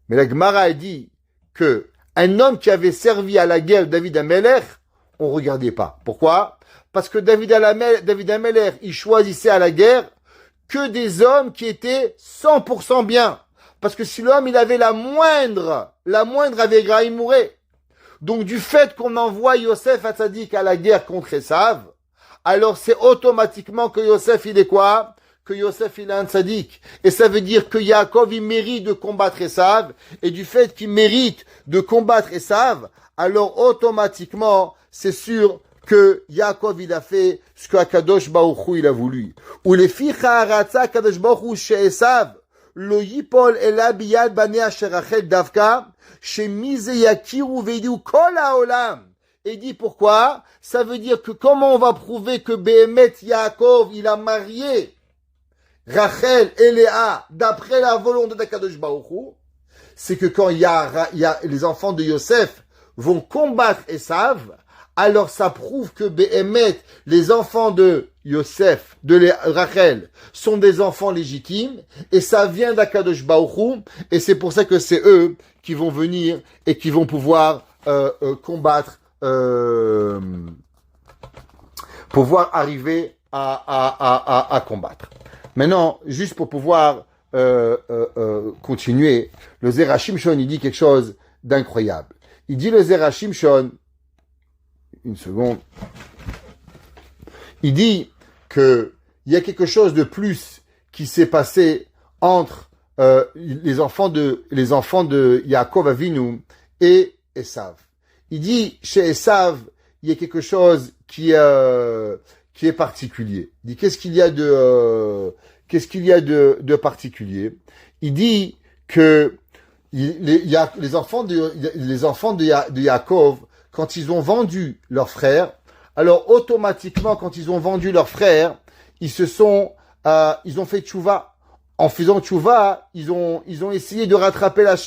Mais la Gemara a dit que un homme qui avait servi à la guerre de David Amelech, on ne regardait pas. Pourquoi? Parce que David Amelech, il choisissait à la guerre que des hommes qui étaient 100% bien. Parce que si l'homme, il avait la moindre avait grave, il mourait. Donc, du fait qu'on envoie Yosef Hatzadik à la guerre contre Esav, alors c'est automatiquement que Yosef, il est quoi? Que Yosef, il est un tzaddik. Et ça veut dire que Yaakov, il mérite de combattre Esav. Et du fait qu'il mérite de combattre Esav, alors automatiquement, c'est sûr que Yaakov, il a fait ce que Akadosh Baruch Hu, il a voulu. Ou les ficha haratza Akadosh Baruch Hu chez Esav, lo yipol ela biyad bane asher Rachel davka, chez mise yakiru veidu kol haolam. Et dit pourquoi? Ça veut dire que comment on va prouver que Behemet Yaakov, il a marié Rachel et Léa d'après la volonté d'Akadosh Baruch Hu? C'est que quand il y a les enfants de Yosef vont combattre Esav, alors ça prouve que Behemet, les enfants de Yosef, de Rachel, sont des enfants légitimes, et ça vient d'Akadosh Baruch Hu, et c'est pour ça que c'est eux qui vont venir et qui vont pouvoir combattre, pouvoir arriver à combattre. Maintenant, juste pour pouvoir continuer, le Zera Shimshon, il dit quelque chose d'incroyable. Il dit le Zera Shimshon, une seconde, il dit que il y a quelque chose de plus qui s'est passé entre les enfants de Yaakov Avinu et Esav. Il dit chez Esav, il y a quelque chose qui est particulier. Il dit qu'est-ce qu'il y a de particulier? Il dit que les enfants de Yaakov, quand ils ont vendu leur frère, alors automatiquement, quand ils ont vendu leur frère, ils ont fait tchouva. En faisant tchouva, ils ont essayé de rattraper la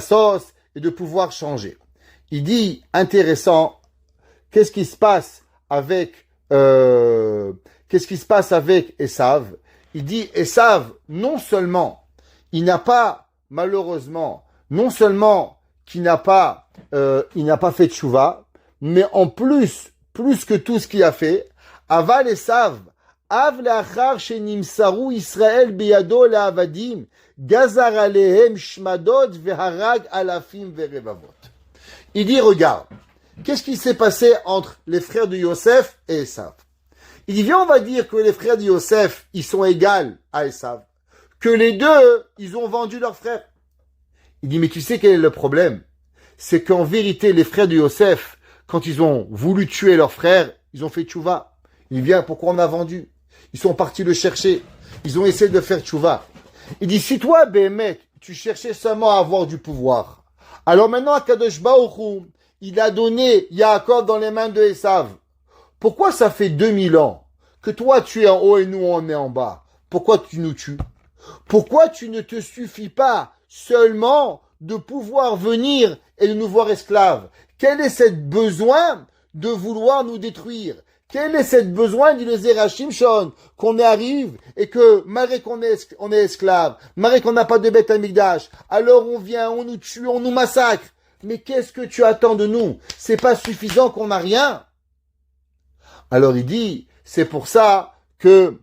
sauce et de pouvoir changer. Il dit, intéressant, qu'est-ce qui se passe avec Esav? Il dit, Esav, non seulement, il n'a pas, malheureusement, non seulement qu'il n'a pas fait tchouva, mais en plus que tout ce qu'il a fait, aval Esav, av leachar shenimsaru Israël biyado leavadim, gazar alehem shmadot veharag alafim verevavot. Il dit, regarde, qu'est-ce qui s'est passé entre les frères de Yosef et Esav? Il dit, viens, on va dire que les frères de Yosef, ils sont égaux à Esav, que les deux, ils ont vendu leur frère. Il dit, mais tu sais quel est le problème? C'est qu'en vérité, les frères de Yosef, quand ils ont voulu tuer leur frère, ils ont fait tchouva. Il dit, viens, pourquoi on a vendu? Ils sont partis le chercher. Ils ont essayé de faire tchouva. Il dit, si toi, Béhémet, tu cherchais seulement à avoir du pouvoir, alors maintenant, Akadosh Baruch Hu, il a donné Yaakov dans les mains de Esav. Pourquoi ça fait 2000 ans que toi, tu es en haut et nous, on est en bas? Pourquoi tu nous tues? Pourquoi tu ne te suffis pas seulement de pouvoir venir et de nous voir esclaves? Quel est ce besoin de vouloir nous détruire? Quel est ce besoin, dit le Zera Shimshon, qu'on arrive et que, malgré qu'on est esclave, malgré qu'on n'a pas de bête Amikdash, alors on vient, on nous tue, on nous massacre. Mais qu'est-ce que tu attends de nous? C'est pas suffisant qu'on n'a rien? Alors il dit, c'est pour ça que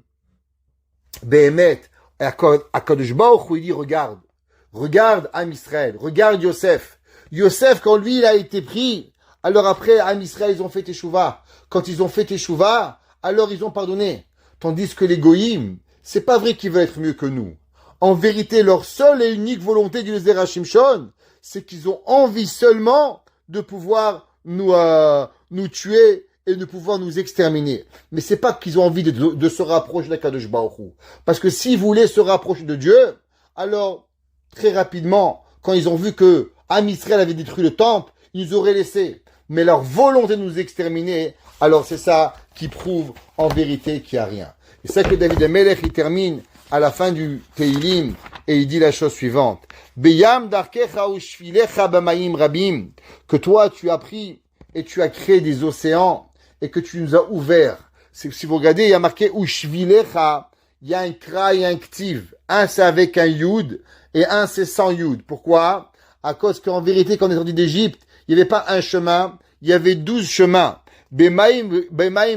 Behemet, Akadosh Baruch Hu, il dit, regarde Am Israël, regarde Yosef. Yosef, quand lui, il a été pris, alors après, Am Israël, ils ont fait Teshuvah. Quand ils ont fait Teshuvah, alors ils ont pardonné. Tandis que les Goïm, c'est pas vrai qu'ils veulent être mieux que nous. En vérité, leur seule et unique volonté du Zera Shimshon, c'est qu'ils ont envie seulement de pouvoir nous tuer et de pouvoir nous exterminer. Mais c'est pas qu'ils ont envie de se rapprocher d'Akadosh Baruch Hu. Parce que s'ils voulaient se rapprocher de Dieu, alors, très rapidement, quand ils ont vu que Am Israël avait détruit le temple, ils nous auraient laissé. Mais leur volonté de nous exterminer, alors c'est ça qui prouve en vérité qu'il n'y a rien. Et c'est ça que David Amelech, il termine à la fin du Teilim, et il dit la chose suivante. Beyam darkecha ushvilecha b'mayim rabim, que toi tu as pris et tu as créé des océans et que tu nous as ouverts. Si vous regardez, il y a marqué ushvilecha, il y a un kra et un ktiv. Un c'est avec un yud et un c'est sans yud. Pourquoi? À cause qu'en vérité, quand on est sorti d'Égypte, il n'y avait pas un chemin, il y avait 12 chemins. Bemaim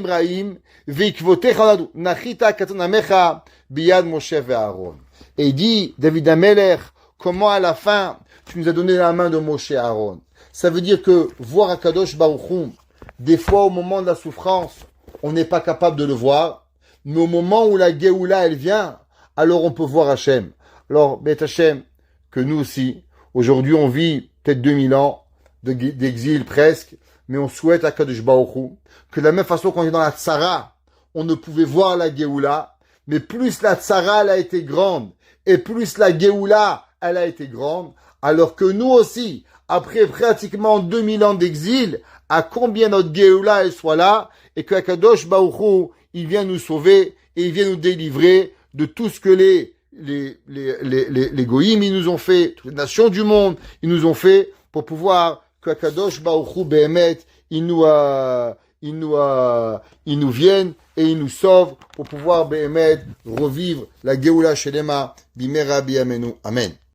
Raim, Vikvotecha Nachita Katonamecha, Biyad Moshe Aaron. Et il dit, David Amelech, comment à la fin, tu nous as donné la main de Moshe et Aaron. Ça veut dire que voir Akadosh Baruch Hu, des fois au moment de la souffrance, on n'est pas capable de le voir, mais au moment où la Géoula, elle vient, alors on peut voir Hachem. Alors, Bet Hachem, que nous aussi, aujourd'hui on vit peut-être 2000 ans d'exil presque, mais on souhaite à Kadosh Baruch Hu que de la même façon qu'on est dans la Tzara, on ne pouvait voir la Géoula, mais plus la Tzara elle a été grande, et plus la Géoula elle a été grande, alors que nous aussi, après pratiquement 2000 ans d'exil, à combien notre Géoula elle soit là, et que Kadosh Baruch Hu, il vient nous sauver, et il vient nous délivrer de tout ce que les Goïm ils nous ont fait, toutes les nations du monde, ils nous ont fait, pour pouvoir que Kadosh Baruch Hu Behemet, il nous vienne et il nous sauve pour pouvoir Behemet revivre la Geoula Shelema Bimera Biyamenu. Amen.